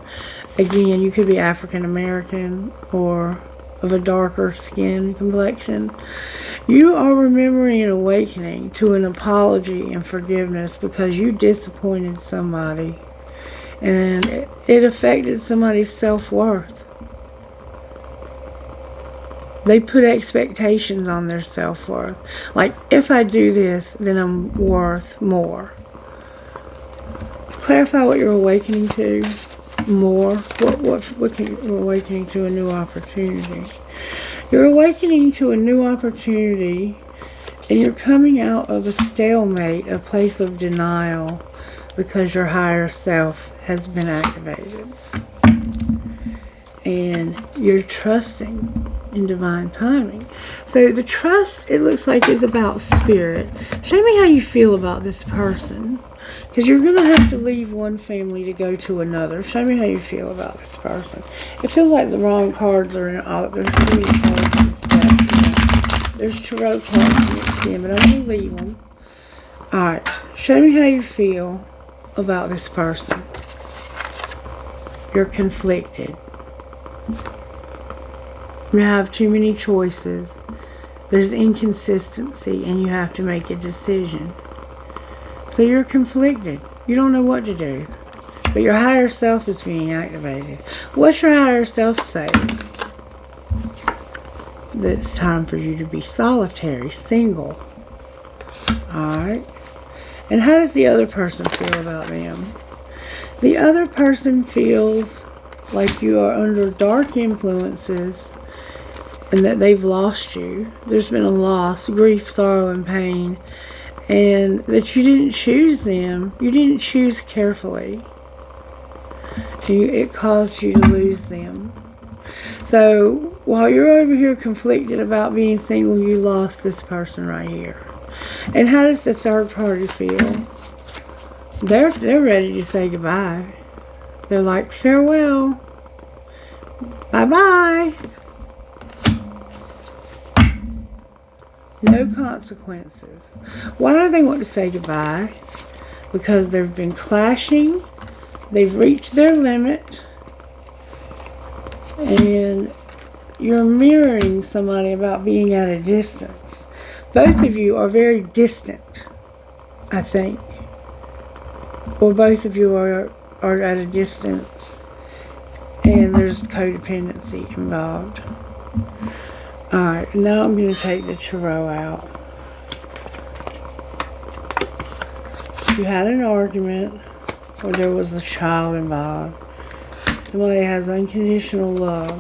Again, you could be African American or of a darker skin complexion. You are remembering an awakening to an apology and forgiveness because you disappointed somebody. And it affected somebody's self-worth. They put expectations on their self-worth. Like, if I do this, then I'm worth more. Clarify what you're awakening to. More. What you're awakening to a new opportunity. You're awakening to a new opportunity, and you're coming out of a stalemate, a place of denial, because your higher self has been activated. And you're trusting in divine timing. So the trust, it looks like, is about spirit. Show me how you feel about this person. Because you're going to have to leave one family to go to another. Show me how you feel about this person. It feels like the wrong cards are in all. There's too many cards and stuff. There's tarot cards mixed in, but I'm going to leave them. Alright. Show me how you feel about this person. You're conflicted. You have too many choices. There's inconsistency, and you have to make a decision. So you're conflicted. You don't know what to do. But your higher self is being activated. What's your higher self saying? That it's time for you to be solitary, single. Alright. And how does the other person feel about them? The other person feels like you are under dark influences and that they've lost you. There's been a loss, grief, sorrow, and pain. And that you didn't choose them. You didn't choose carefully. It caused you to lose them. So, while you're over here conflicted about being single, you lost this person right here. And how does the third party feel? They're ready to say goodbye. They're like, farewell. Bye-bye. No consequences. Why do they want to say goodbye? Because they've been clashing. They've reached their limit. And you're mirroring somebody about being at a distance. Both of you are very distant, I think. Or both of you are at a distance. And there's codependency involved. Alright, now I'm going to take the tarot out. You had an argument, or there was a child involved. Somebody has unconditional love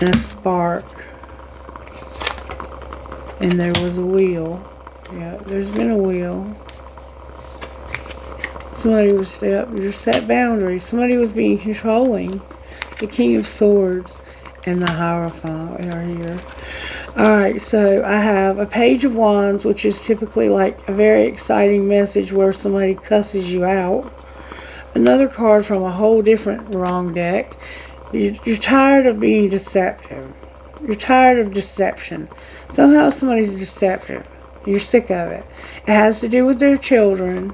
and a spark. And there was a wheel. Yeah, there's been a wheel. Somebody was, you set boundaries. Somebody was being controlling. The King of Swords and the Hierophant are here. Alright, so I have a Page of Wands, which is typically like a very exciting message where somebody cusses you out. Another card from a whole different wrong deck. You're tired of being deceptive. You're tired of deception. Somehow somebody's deceptive. You're sick of it. It has to do with their children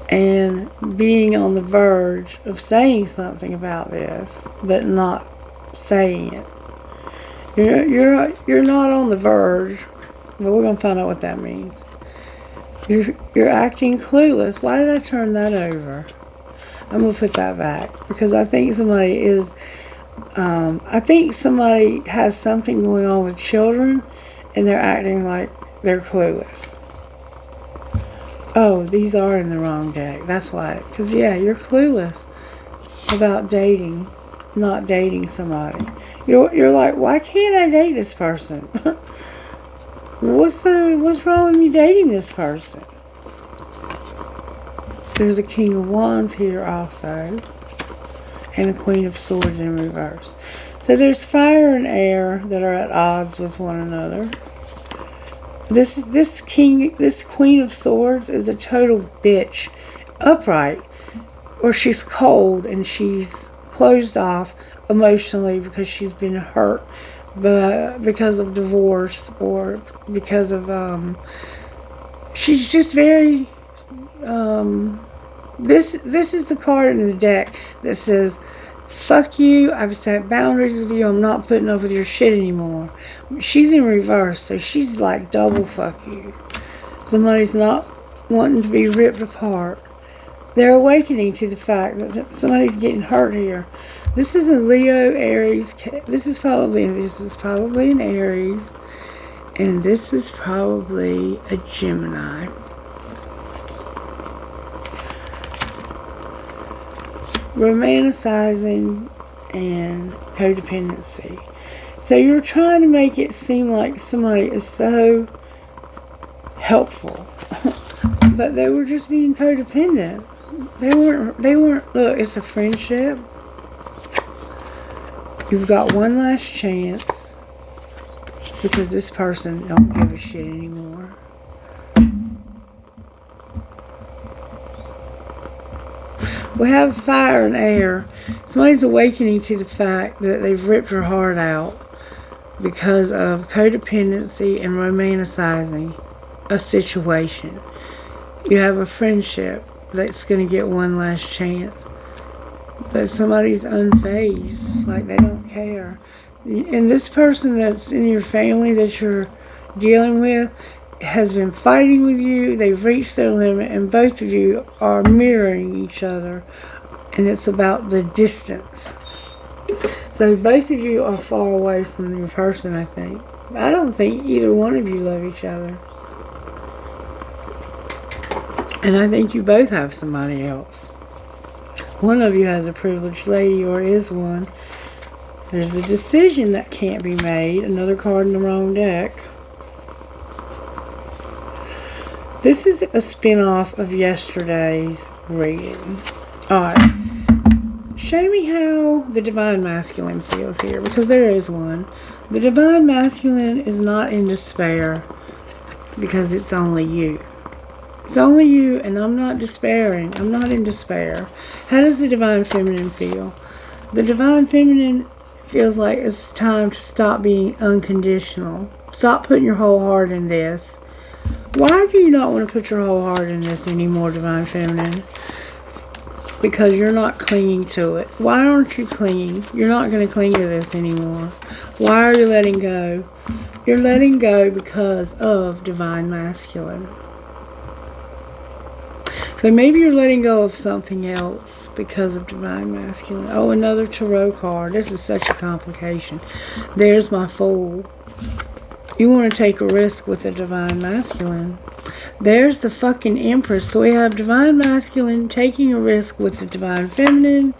and being on the verge of saying something about this, but not saying it. You're not on the verge, but we're gonna find out what that means. You're acting clueless. Why did I turn that over? I'm gonna put that back because I think somebody is. I think somebody has something going on with children, and they're acting like they're clueless. Oh, these are in the wrong deck. That's why. Because yeah, you're clueless about dating, not dating somebody. You're like, why can't I date this person? What's wrong with me dating this person? There's a King of Wands here also. And a Queen of Swords in reverse. So there's fire and air that are at odds with one another. This Queen of Swords is a total bitch. Upright. Or she's cold and she's closed off emotionally because she's been hurt because of divorce or because of she's just very this is the card in the deck that says, fuck you, I've set boundaries with you, I'm not putting up with your shit anymore. She's in reverse, so she's like double fuck you. Somebody's not wanting to be ripped apart. They're awakening to the fact that somebody's getting hurt here. This is a Leo, Aries. This is probably an Aries. And this is probably a Gemini. Romanticizing and codependency. So you're trying to make it seem like somebody is so helpful. But they were just being codependent. They weren't, look, it's a friendship. You've got one last chance because this person don't give a shit anymore. We have fire and air. Somebody's awakening to the fact that they've ripped her heart out because of codependency and romanticizing a situation. You have a friendship that's going to get one last chance. But somebody's unfazed, like they don't care. And this person that's in your family that you're dealing with, has been fighting with you. They've reached their limit, and both of you are mirroring each other. And it's about the distance. So both of you are far away from your person, I think. I don't think either one of you love each other. And I think you both have somebody else. One of you has a privileged lady, or is one. There's a decision that can't be made. Another card in the wrong deck. This is a spin-off of yesterday's reading. Alright. Show me how the Divine Masculine feels here, because there is one. The Divine Masculine is not in despair because it's only you. It's only you, and I'm not despairing. I'm not in despair. How does the Divine Feminine feel? The Divine Feminine feels like it's time to stop being unconditional. Stop putting your whole heart in this. Why do you not want to put your whole heart in this anymore, Divine Feminine? Because you're not clinging to it. Why aren't you clinging? You're not going to cling to this anymore. Why are you letting go? You're letting go because of Divine Masculine. So maybe you're letting go of something else because of Divine Masculine. Oh, another Tarot card. This is such a complication. There's my Fool. You want to take a risk with the Divine Masculine. There's the fucking Empress. So we have Divine Masculine taking a risk with the Divine Feminine.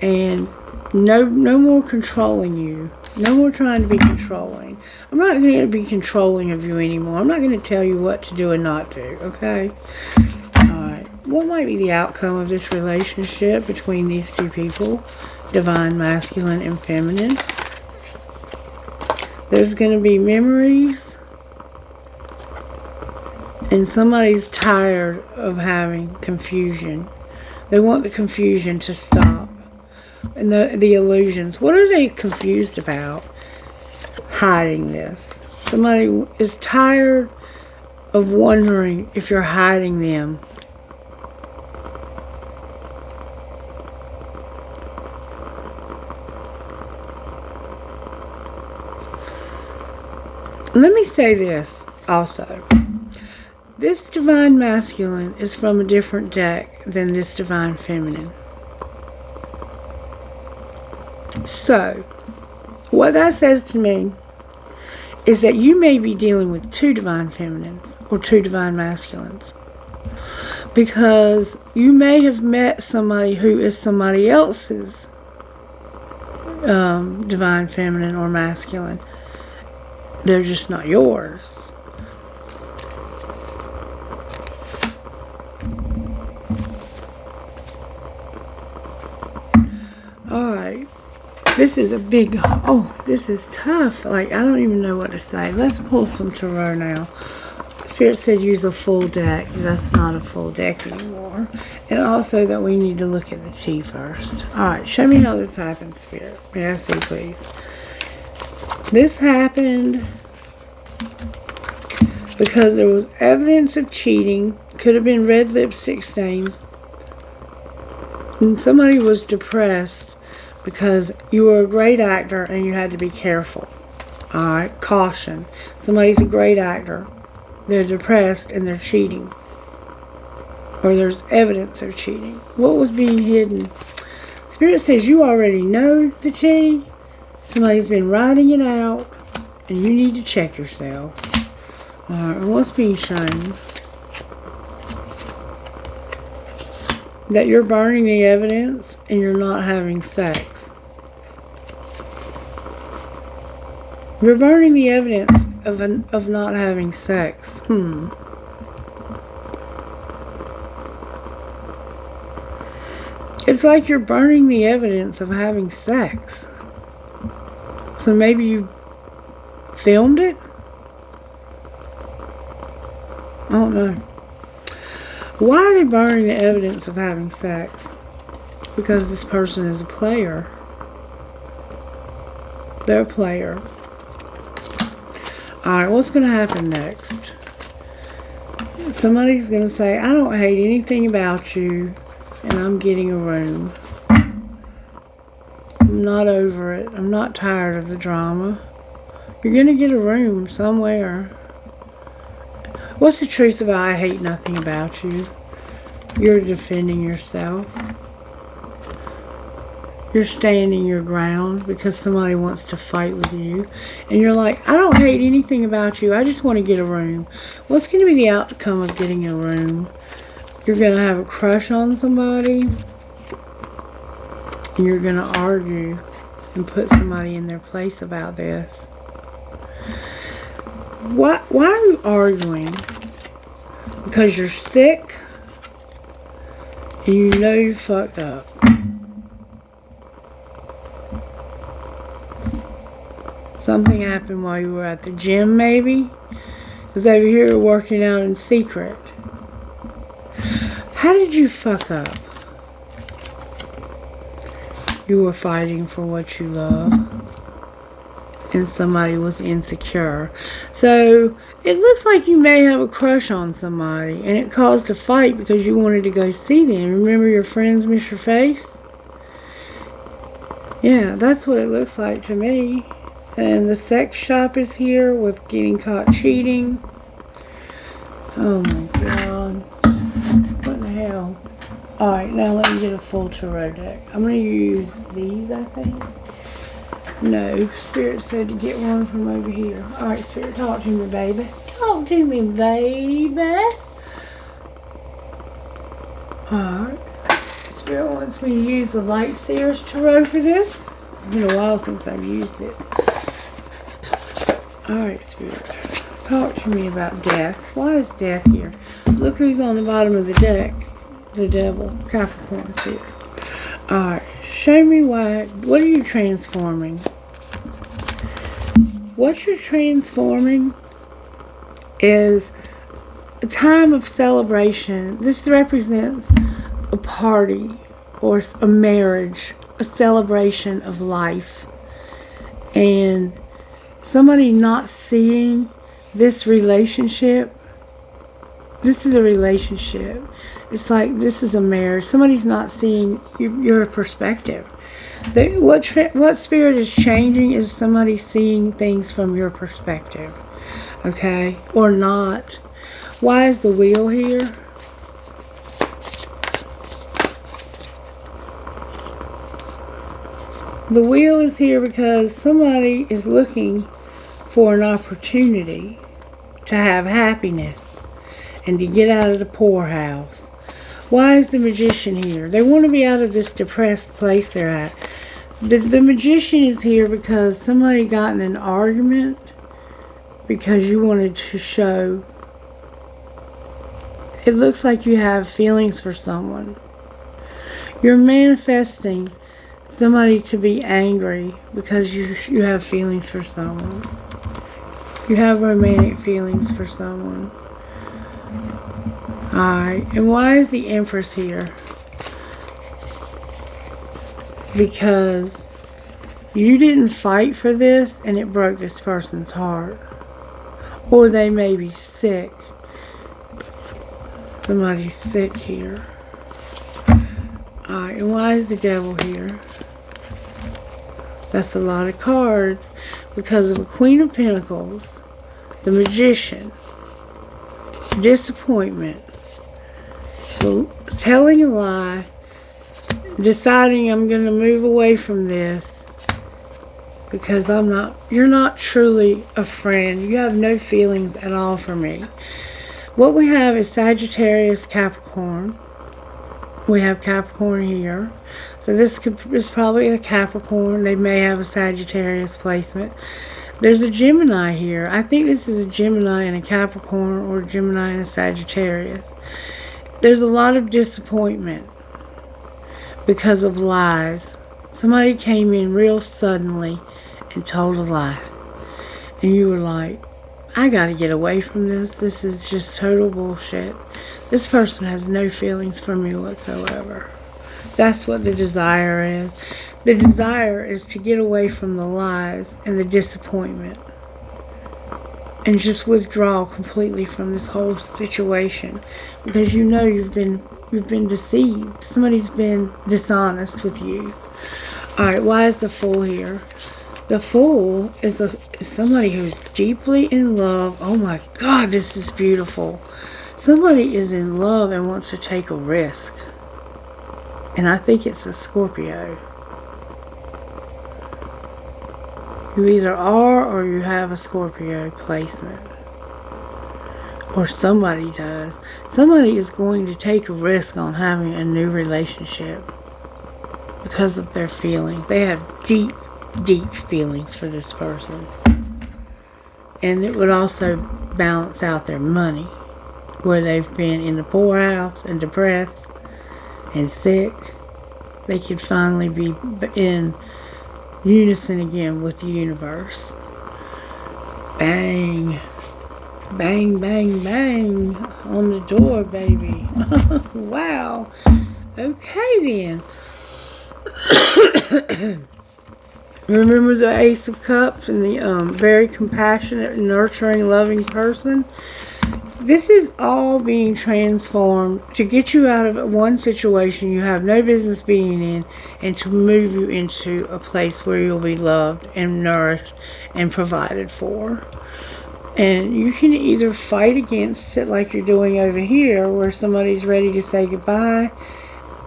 And no more controlling you. No more trying to be controlling. I'm not going to be controlling of you anymore. I'm not going to tell you what to do and not do. Okay? Alright. What might be the outcome of this relationship between these two people? Divine Masculine and Feminine. There's going to be memories. And somebody's tired of having confusion. They want the confusion to stop. And the illusions. What are they confused about? Hiding this. Somebody is tired of wondering if you're hiding them. Let me say this also. This Divine Masculine is from a different deck than this Divine Feminine. So, what that says to me is that you may be dealing with two Divine Feminines or two Divine Masculines. Because you may have met somebody who is somebody else's Divine Feminine or Masculine. They're just not yours. Alright. This is a big... Oh, this is tough. Like, I don't even know what to say. Let's pull some tarot now. Spirit said use a full deck. That's not a full deck anymore. And also that we need to look at the tea first. Alright, show me how this happened, Spirit. May I see, please? This happened because there was evidence of cheating. Could have been red lipstick stains. And somebody was depressed because you were a great actor and you had to be careful. Alright, caution. Somebody's a great actor. They're depressed and they're cheating. Or there's evidence they're cheating. What was being hidden? Spirit says you already know the tea. Somebody's been writing it out, and you need to check yourself. Alright, what's being shown? That you're burning the evidence, and you're not having sex. You're burning the evidence of not having sex. It's like you're burning the evidence of having sex. So maybe you filmed it? I don't know. Why are they burning the evidence of having sex? Because this person is a player. They're a player. Alright, what's going to happen next? Somebody's going to say, I don't hate anything about you, and I'm getting a room. I'm not over it. I'm not tired of the drama. You're going to get a room somewhere. What's the truth about I hate nothing about you? You're defending yourself. You're standing your ground because somebody wants to fight with you. And you're like, I don't hate anything about you. I just want to get a room. What's going to be the outcome of getting a room? You're going to have a crush on somebody. And you're going to argue and put somebody in their place about this. Why are you arguing? Because you're sick and you know you fucked up. Something happened while you were at the gym, maybe? Because over here you're working out in secret. How did you fuck up? You were fighting for what you love. And somebody was insecure. So, it looks like you may have a crush on somebody. And it caused a fight because you wanted to go see them. Remember your friends miss your face? Yeah, that's what it looks like to me. And the sex shop is here with getting caught cheating. Oh my god. What the hell? Alright, now let me get a full tarot deck. I'm going to use these, I think. No, Spirit said to get one from over here. Alright, Spirit, talk to me, baby. Talk to me, baby. Alright. Spirit wants me to use the Light Seers Tarot for this. It's been a while since I've used it. Alright, Spirit. Talk to me about death. Why is death here? Look who's on the bottom of the deck. The devil. Capricorn's here. Alright. Show me why. What are you transforming? What you're transforming is a time of celebration. This represents a party or a marriage, a celebration of life. And somebody not seeing this relationship. This is a relationship. It's like this is a marriage. Somebody's not seeing your perspective. What Spirit is changing is somebody seeing things from your perspective. Okay? Or not. Why is the wheel here? The wheel is here because somebody is looking for an opportunity to have happiness and to get out of the poorhouse. Why is the Magician here? They want to be out of this depressed place they're at. The Magician is here because somebody got in an argument because you wanted to show. It looks like you have feelings for someone. You're manifesting somebody to be angry because you have feelings for someone. You have romantic feelings for someone. Alright, and why is the Empress here? Because you didn't fight for this and it broke this person's heart. Or they may be sick. Somebody's sick here. Alright, and why is the Devil here? That's a lot of cards. Because of a Queen of Pentacles, the Magician, disappointment, telling a lie, deciding I'm going to move away from this because you're not truly a friend. You have no feelings at all for me. What we have is Sagittarius, Capricorn. We have Capricorn here. So this is probably a Capricorn. They may have a Sagittarius placement. There's a Gemini here. I think this is a Gemini and a Capricorn or a Gemini and a Sagittarius. There's a lot of disappointment because of lies. Somebody came in real suddenly and told a lie. And you were like, I gotta get away from this. This is just total bullshit. This person has no feelings for me whatsoever. That's what the desire is. The desire is to get away from the lies and the disappointment. And just withdraw completely from this whole situation. Because you know you've been deceived. Somebody's been dishonest with you. Alright, why is the Fool here? The Fool is somebody who's deeply in love. Oh my God, this is beautiful. Somebody is in love and wants to take a risk. And I think it's a Scorpio. You either are or you have a Scorpio placement. Or somebody does. Somebody is going to take a risk on having a new relationship because of their feelings. They have deep, deep feelings for this person. And it would also balance out their money, where they've been in the poorhouse and depressed and sick. They could finally be in unison again with the universe. Bang. Bang, bang, bang on the door, baby. Wow. Okay, then. Remember the Ace of Cups and the very compassionate, nurturing, loving person? This is all being transformed to get you out of one situation you have no business being in and to move you into a place where you'll be loved and nourished and provided for. And you can either fight against it like you're doing over here, where somebody's ready to say goodbye,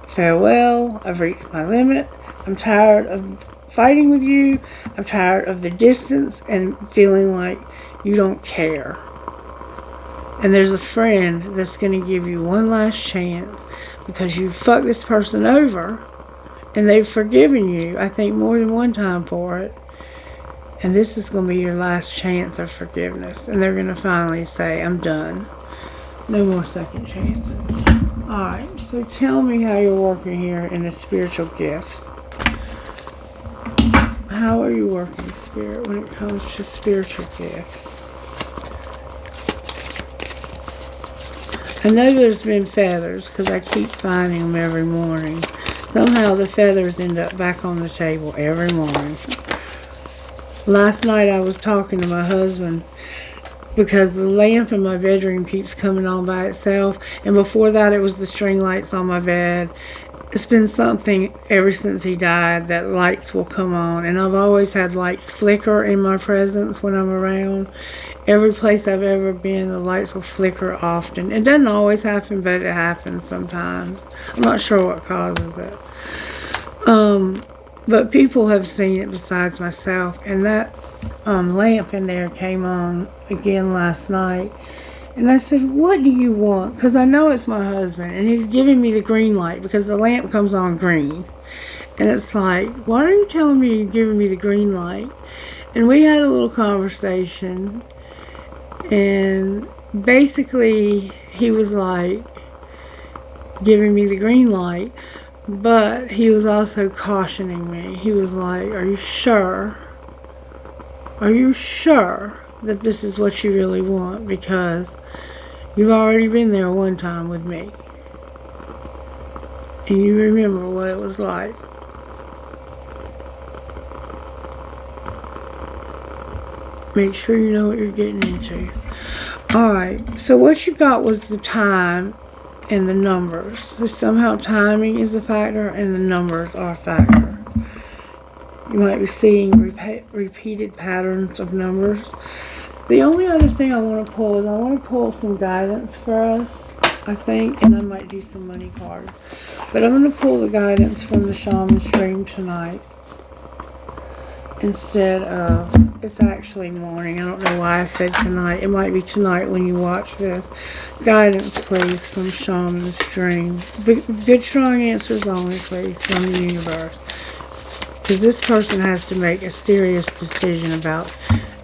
farewell, I've reached my limit, I'm tired of fighting with you, I'm tired of the distance and feeling like you don't care. And there's a friend that's going to give you one last chance because you fucked this person over and they've forgiven you, I think, more than one time for it. And this is going to be your last chance of forgiveness. And they're going to finally say, I'm done. No more second chances. Alright, so tell me how you're working here in the spiritual gifts. How are you working, Spirit, when it comes to spiritual gifts? I know there's been feathers because I keep finding them every morning. Somehow the feathers end up back on the table every morning. Last night I was talking to my husband because the lamp in my bedroom keeps coming on by itself. And before that it was the string lights on my bed. It's been something ever since he died that lights will come on. And I've always had lights flicker in my presence when I'm around. Every place I've ever been, the lights will flicker often. It doesn't always happen, but it happens sometimes. I'm not sure what causes it. But people have seen it besides myself. And that lamp in there came on again last night. And I said, what do you want? Because I know it's my husband. And he's giving me the green light because the lamp comes on green. And it's like, why are you telling me you're giving me the green light? And we had a little conversation. And basically, he was like giving me the green light. But he was also cautioning me. He was like, are you sure? Are you sure that this is what you really want? Because you've already been there one time with me. And you remember what it was like. Make sure you know what you're getting into. Alright, so what you got was the time and the numbers. So somehow timing is a factor and the numbers are a factor. You might be seeing repeated patterns of numbers. The only other thing I want to pull is I want to pull some guidance for us, I think, and I might do some money cards. But I'm going to pull the guidance from the Shaman's Dream tonight instead of, it's actually morning. I don't know why I said tonight. It might be tonight when you watch this. Guidance, please, from Shaman's Dream. Good, strong answers only, please, from the universe. Because this person has to make a serious decision about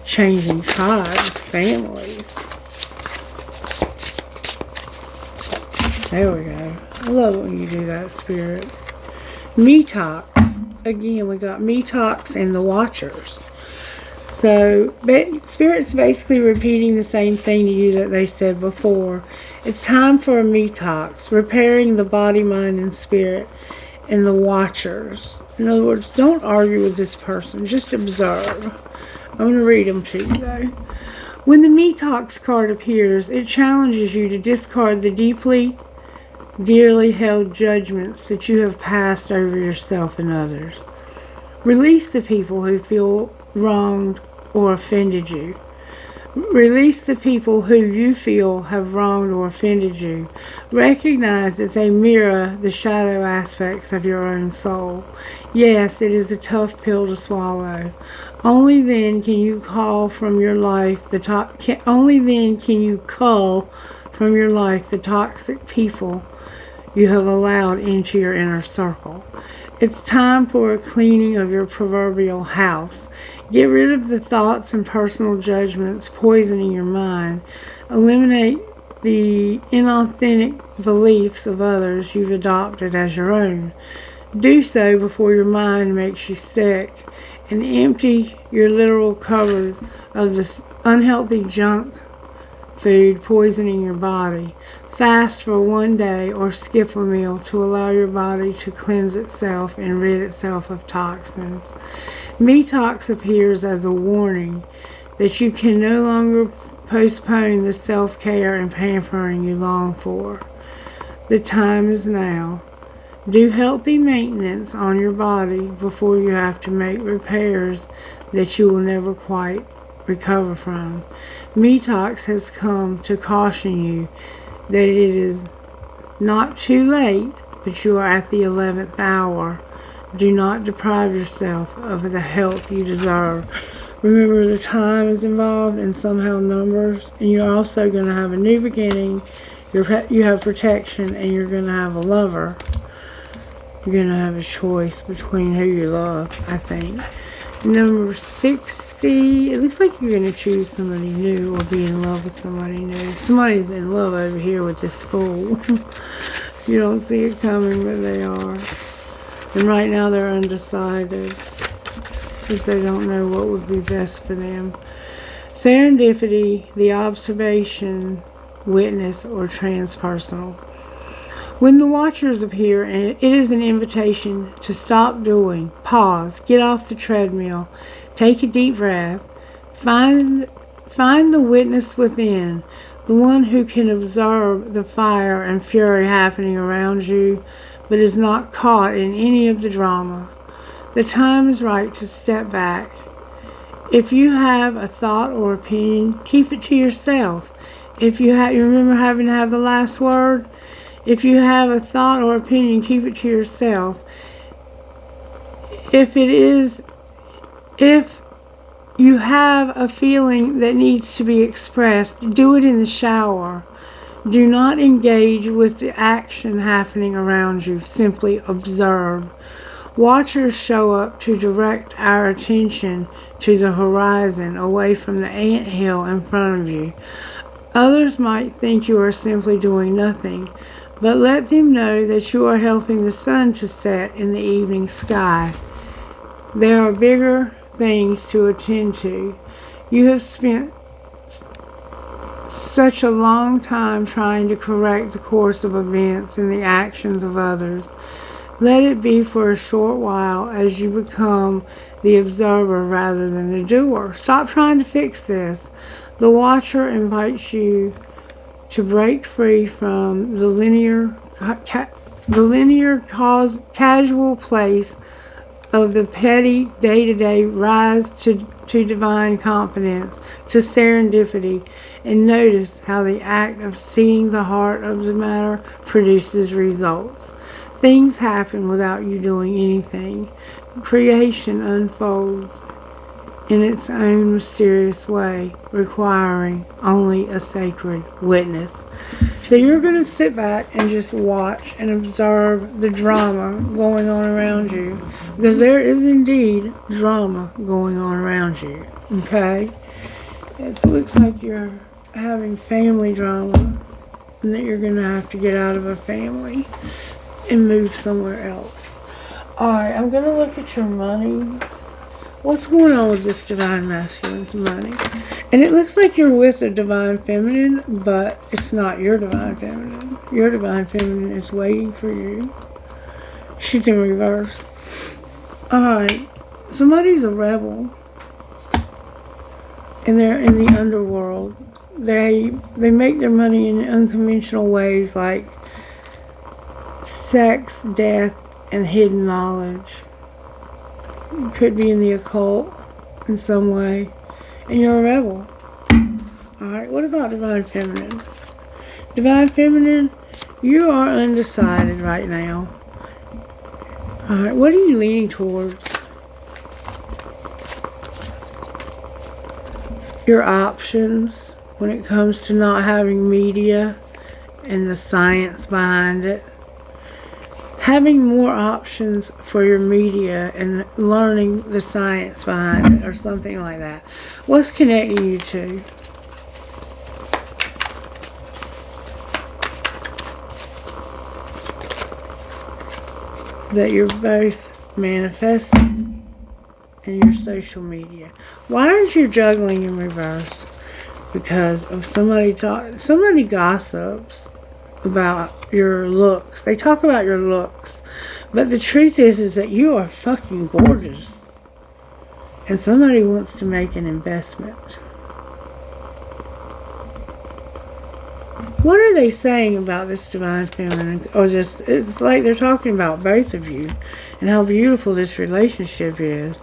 changing tribes, families. There we go. I love it when you do that, Spirit. Metox. Again, we got Metox and the Watchers. So, Spirit's basically repeating the same thing to you that they said before. It's time for a Metox, repairing the body, mind, and spirit, and the Watchers. In other words, don't argue with this person. Just observe. I'm going to read them to you, though. When the Metox card appears, it challenges you to discard the dearly held judgments that you have passed over yourself and others. Release the people who feel wronged or offended you. Release the people who you feel have wronged or offended you. Recognize that they mirror the shadow aspects of your own soul. Yes, it is a tough pill to swallow. Only then can you cull from your life the toxic people you have allowed into your inner circle. It's time for a cleaning of your proverbial house. Get rid of the thoughts and personal judgments poisoning your mind. Eliminate the inauthentic beliefs of others you've adopted as your own. Do so before your mind makes you sick, and empty your literal cupboard of this unhealthy junk food poisoning your body. Fast for one day or skip a meal to allow your body to cleanse itself and rid itself of toxins. Detox appears as a warning that you can no longer postpone the self-care and pampering you long for. The time is now. Do healthy maintenance on your body before you have to make repairs that you will never quite recover from. Detox has come to caution you that it is not too late, but you are at the 11th hour. Do not deprive yourself of the health you deserve. Remember, the time is involved and somehow numbers, and you're also going to have a new beginning. You have protection, and you're going to have a lover. You're going to have a choice between who you love, I think. Number 60, it looks like you're going to choose somebody new or be in love with somebody new. Somebody's in love over here with this fool. You don't see it coming, but they are. And right now they're undecided because they don't know what would be best for them. Serendipity, the observation, witness, or transpersonal. When the watchers appear, and it is an invitation to stop doing, pause, get off the treadmill, take a deep breath, find the witness within, the one who can observe the fire and fury happening around you, but is not caught in any of the drama. The time is right to step back. If you have a thought or opinion, keep it to yourself. You remember having to have the last word? If you have a thought or opinion, keep it to yourself. If you have a feeling that needs to be expressed, do it in the shower. Do not engage with the action happening around you. Simply observe. Watchers show up to direct our attention to the horizon, away from the anthill in front of you. Others might think you are simply doing nothing, but let them know that you are helping the sun to set in the evening sky. There are bigger things to attend to. You have spent such a long time trying to correct the course of events and the actions of others. Let it be for a short while as you become the observer rather than the doer. Stop trying to fix this. The watcher invites you to break free from the casual place of the petty day-to-day, rise to divine confidence, to serendipity, and notice how the act of seeing the heart of the matter produces results. Things happen without you doing anything. Creation unfolds in its own mysterious way, requiring only a sacred witness. So you're going to sit back and just watch and observe the drama going on around you, because there is indeed drama going on around you. Okay? It looks like you're having family drama, and that you're going to have to get out of a family and move somewhere else. Alright, I'm going to look at your money. What's going on with this divine masculine's money? And it looks like you're with a divine feminine, but it's not your divine feminine. Your divine feminine is waiting for you. She's in reverse. Alright, somebody's a rebel. And they're in the underworld. They make their money in unconventional ways, like sex, death, and hidden knowledge. Could be in the occult. in some way. And you're a rebel. Alright, what about Divine Feminine? Divine Feminine, you are undecided right now. Alright, what are you leaning towards? Your options when it comes to not having media and the science behind it. Having more options for your media and learning the science behind it or something like that. What's connecting you two? That you're both manifesting in your social media. Why aren't you juggling in reverse? Because of somebody gossips about your looks. They talk about your looks. But the truth is that you are fucking gorgeous. And somebody wants to make an investment. What are they saying about this Divine Feminine? Or just, it's like they're talking about both of you and how beautiful this relationship is.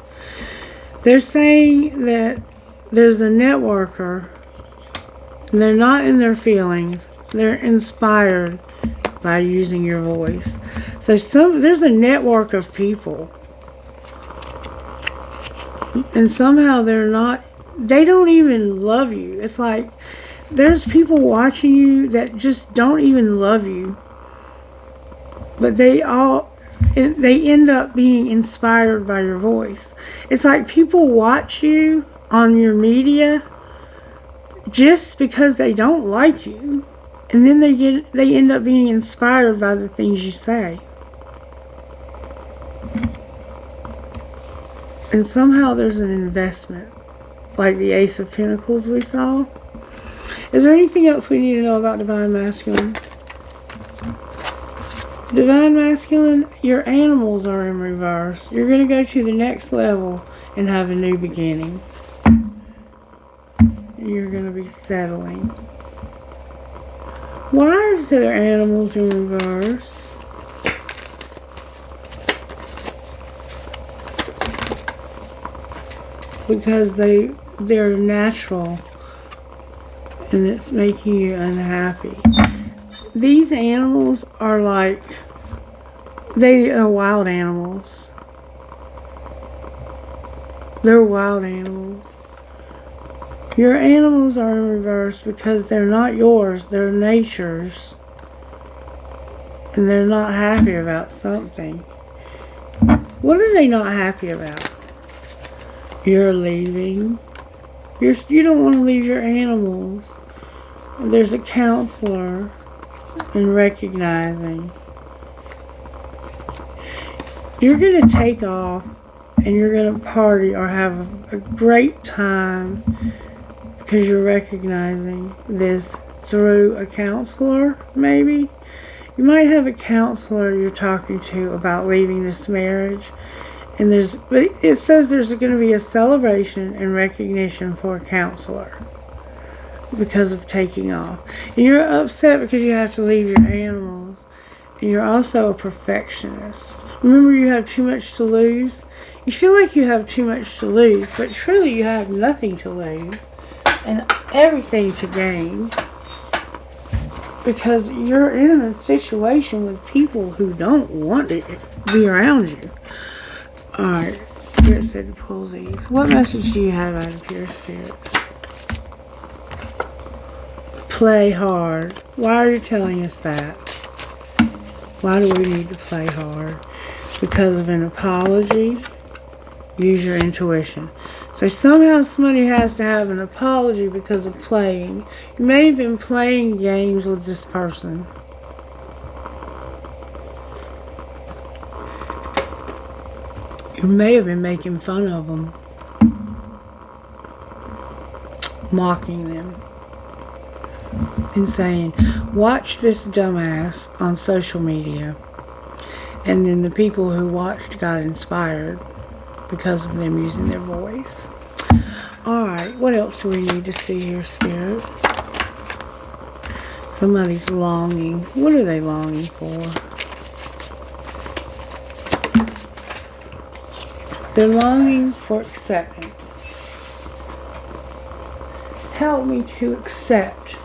They're saying that there's a networker. And they're not in their feelings. They're inspired by using your voice. So there's a network of people. And somehow they don't even love you. It's like there's people watching you that just don't even love you. But they end up being inspired by your voice. It's like people watch you on your media just because they don't like you. And then they end up being inspired by the things you say. And somehow there's an investment. Like the Ace of Pentacles we saw. Is there anything else we need to know about Divine Masculine? Divine Masculine, your animals are in reverse. You're going to go to the next level and have a new beginning. You're going to be settling. Why are their animals in reverse? Because they're natural and it's making you unhappy. These animals are like, they are wild animals. They're wild animals. Your animals are in reverse because they're not yours, they're nature's. And they're not happy about something. What are they not happy about? You're leaving. You don't want to leave your animals. There's a counselor in recognizing. You're going to take off and you're going to party or have a great time because you're recognizing this through a counselor, maybe. You might have a counselor you're talking to about leaving this marriage. And but it says there's going to be a celebration and recognition for a counselor because of taking off. And you're upset because you have to leave your animals. And you're also a perfectionist. Remember, you have too much to lose. You feel like you have too much to lose, but truly you have nothing to lose and everything to gain. Because you're in a situation with people who don't want to be around you. Alright, Spirit said to pull these. What message do you have out of here, Spirit? Play hard. Why are you telling us that? Why do we need to play hard? Because of an apology? Use your intuition. So somehow somebody has to have an apology because of playing. You may have been playing games with this person. You may have been making fun of them. Mocking them. And saying, watch this dumbass on social media. And then the people who watched got inspired because of them using their voice. Alright, what else do we need to see here, Spirit? Somebody's longing. What are they longing for? They're longing for acceptance. help me to accept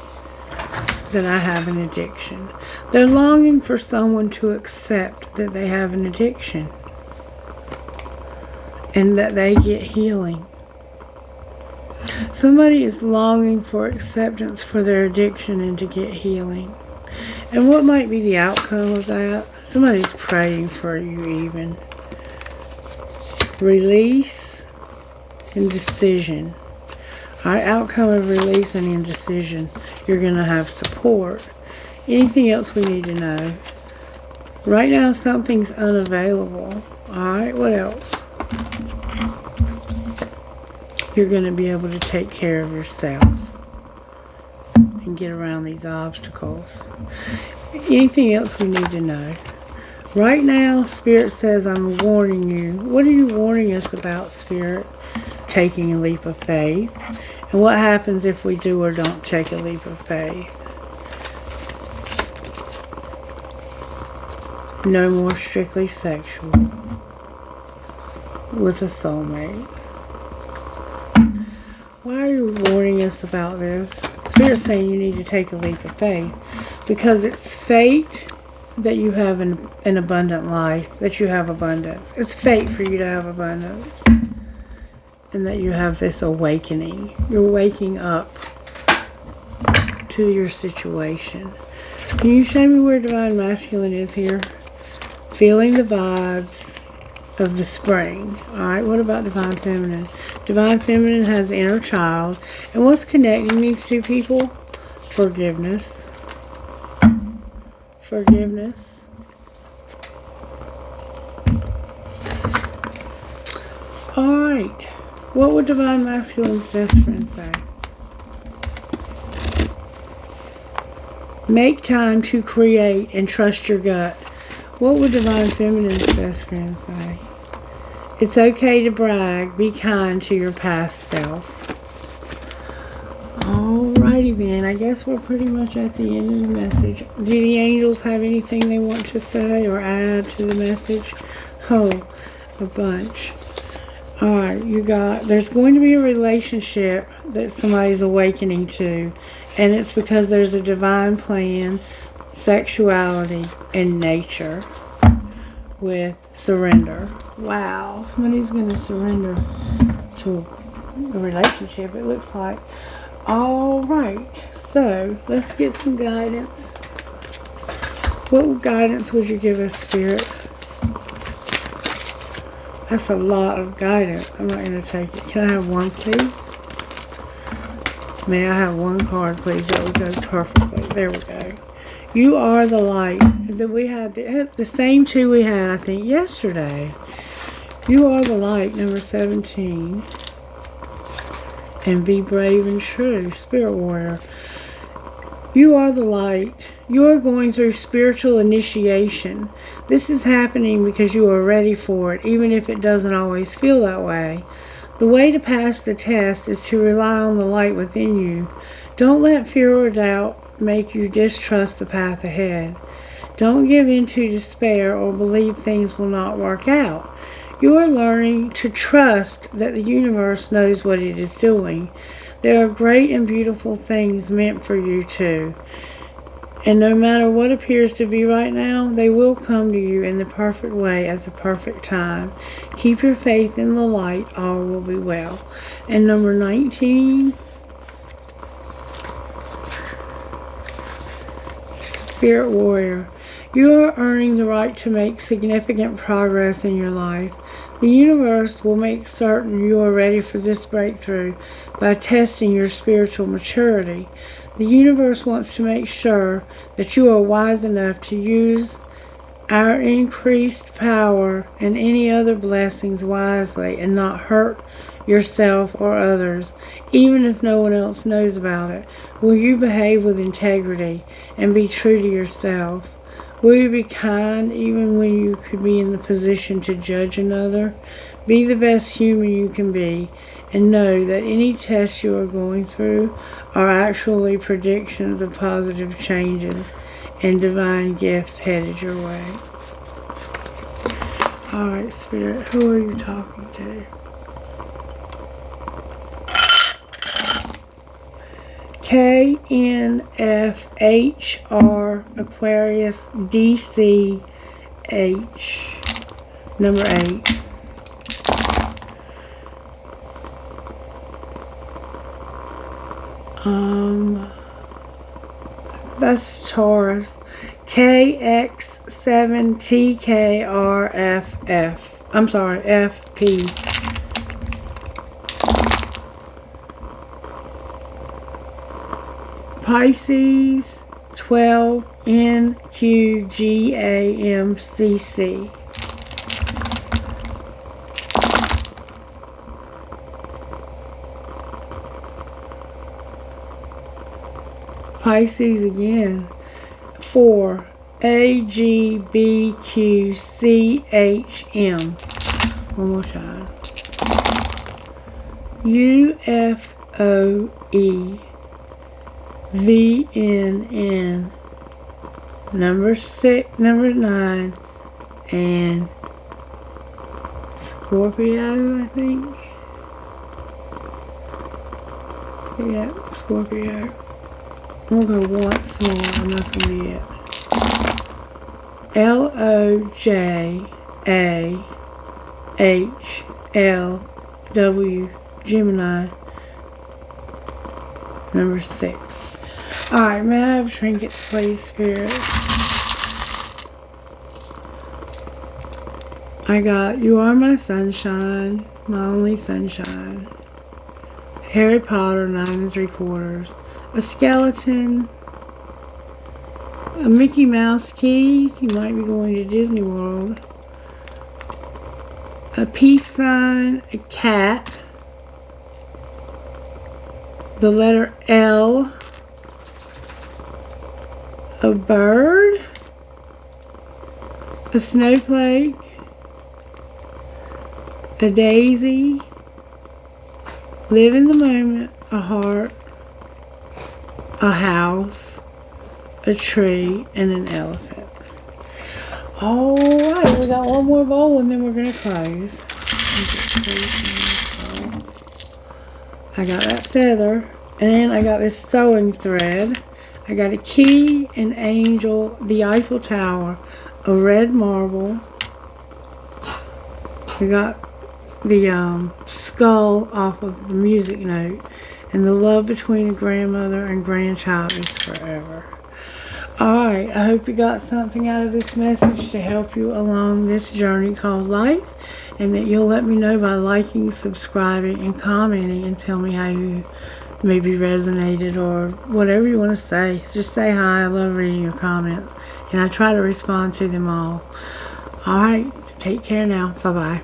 that I have an addiction. They're longing for someone to accept that they have an addiction and that they get healing. Somebody is longing for acceptance for their addiction and to get healing. And what might be the outcome of that? Somebody's praying for you even. Release and decision. Our outcome of release and indecision, you're going to have support. Anything else we need to know? Right now, something's unavailable. Alright, what else? You're going to be able to take care of yourself and get around these obstacles. Anything else we need to know? Right now, Spirit says, I'm warning you. What are you warning us about, Spirit? Taking a leap of faith. And what happens if we do or don't take a leap of faith? No more strictly sexual with a soulmate. Why are you warning us about this? Spirit's saying you need to take a leap of faith because it's fate that you have an abundant life, that you have abundance. It's fate for you to have abundance. And that you have this awakening. You're waking up to your situation. Can you show me where Divine Masculine is here? Feeling the vibes of the spring. Alright, what about Divine Feminine? Divine Feminine has inner child. And what's connecting these two people? Forgiveness. Forgiveness. Alright. What would Divine Masculine's best friend say? Make time to create and trust your gut. What would Divine Feminine's best friend say? It's okay to brag. Be kind to your past self. Alrighty then. I guess we're pretty much at the end of the message. Do the angels have anything they want to say or add to the message? Oh, a bunch. Alright, there's going to be a relationship that somebody's awakening to, and it's because there's a divine plan, sexuality, and nature with surrender. Wow, somebody's going to surrender to a relationship, it looks like. Alright, so let's get some guidance. What guidance would you give us, Spirit? That's a lot of guidance. I'm not going to take it. Can I have one, please? May I have one card, please? That would go perfectly. There we go. You are the light. That we had the same two we had, I think, yesterday. You are the light, number 17. And be brave and true. Spirit warrior. You are the light. You are going through spiritual initiation. This is happening because you are ready for it, even if it doesn't always feel that way. The way to pass the test is to rely on the light within you. Don't let fear or doubt make you distrust the path ahead. Don't give in to despair or believe things will not work out. You are learning to trust that the universe knows what it is doing. There are great and beautiful things meant for you too. And no matter what appears to be right now, they will come to you in the perfect way at the perfect time. Keep your faith in the light. All will be well. And number 19. Spirit warrior. You are earning the right to make significant progress in your life. The universe will make certain you are ready for this breakthrough by testing your spiritual maturity. The universe wants to make sure that you are wise enough to use our increased power and any other blessings wisely and not hurt yourself or others, even if no one else knows about it. Will you behave with integrity and be true to yourself? Will you be kind even when you could be in the position to judge another? Be the best human you can be, and know that any tests you are going through are actually predictions of positive changes and divine gifts headed your way. Alright, Spirit, who are you talking to? KNFHR Aquarius DCH number 8. That's Taurus. KX7TKRFF. I'm sorry, FP. Pisces 12NQGAMCC. Pisces again. 4 AGBQCHM. One more time. UFOE VNN number 6, number 9, and Scorpio, I think. Yeah, Scorpio. I'm gonna go once more, and that's gonna be it. LOJAHLW Gemini number 6. Alright, may I have trinkets, please, Spirit? I got You Are My Sunshine, My Only Sunshine. Harry Potter 9 3/4. A skeleton. A Mickey Mouse key. You might be going to Disney World. A peace sign. A cat. The letter L. A bird. A snowflake. A daisy. Live in the moment. A heart. A house. A tree. And an elephant. Alright, we got one more bowl and then we're going to close. I got that feather. And I got this sewing thread. I got a key, an angel, the Eiffel Tower, a red marble. I got the skull off of the music note. And the love between a grandmother and grandchild is forever. Alright, I hope you got something out of this message to help you along this journey called life. And that you'll let me know by liking, subscribing, and commenting and tell me how you maybe resonated or whatever you want to say. Just say hi. I love reading your comments. And I try to respond to them all. Alright, take care now. Bye-bye.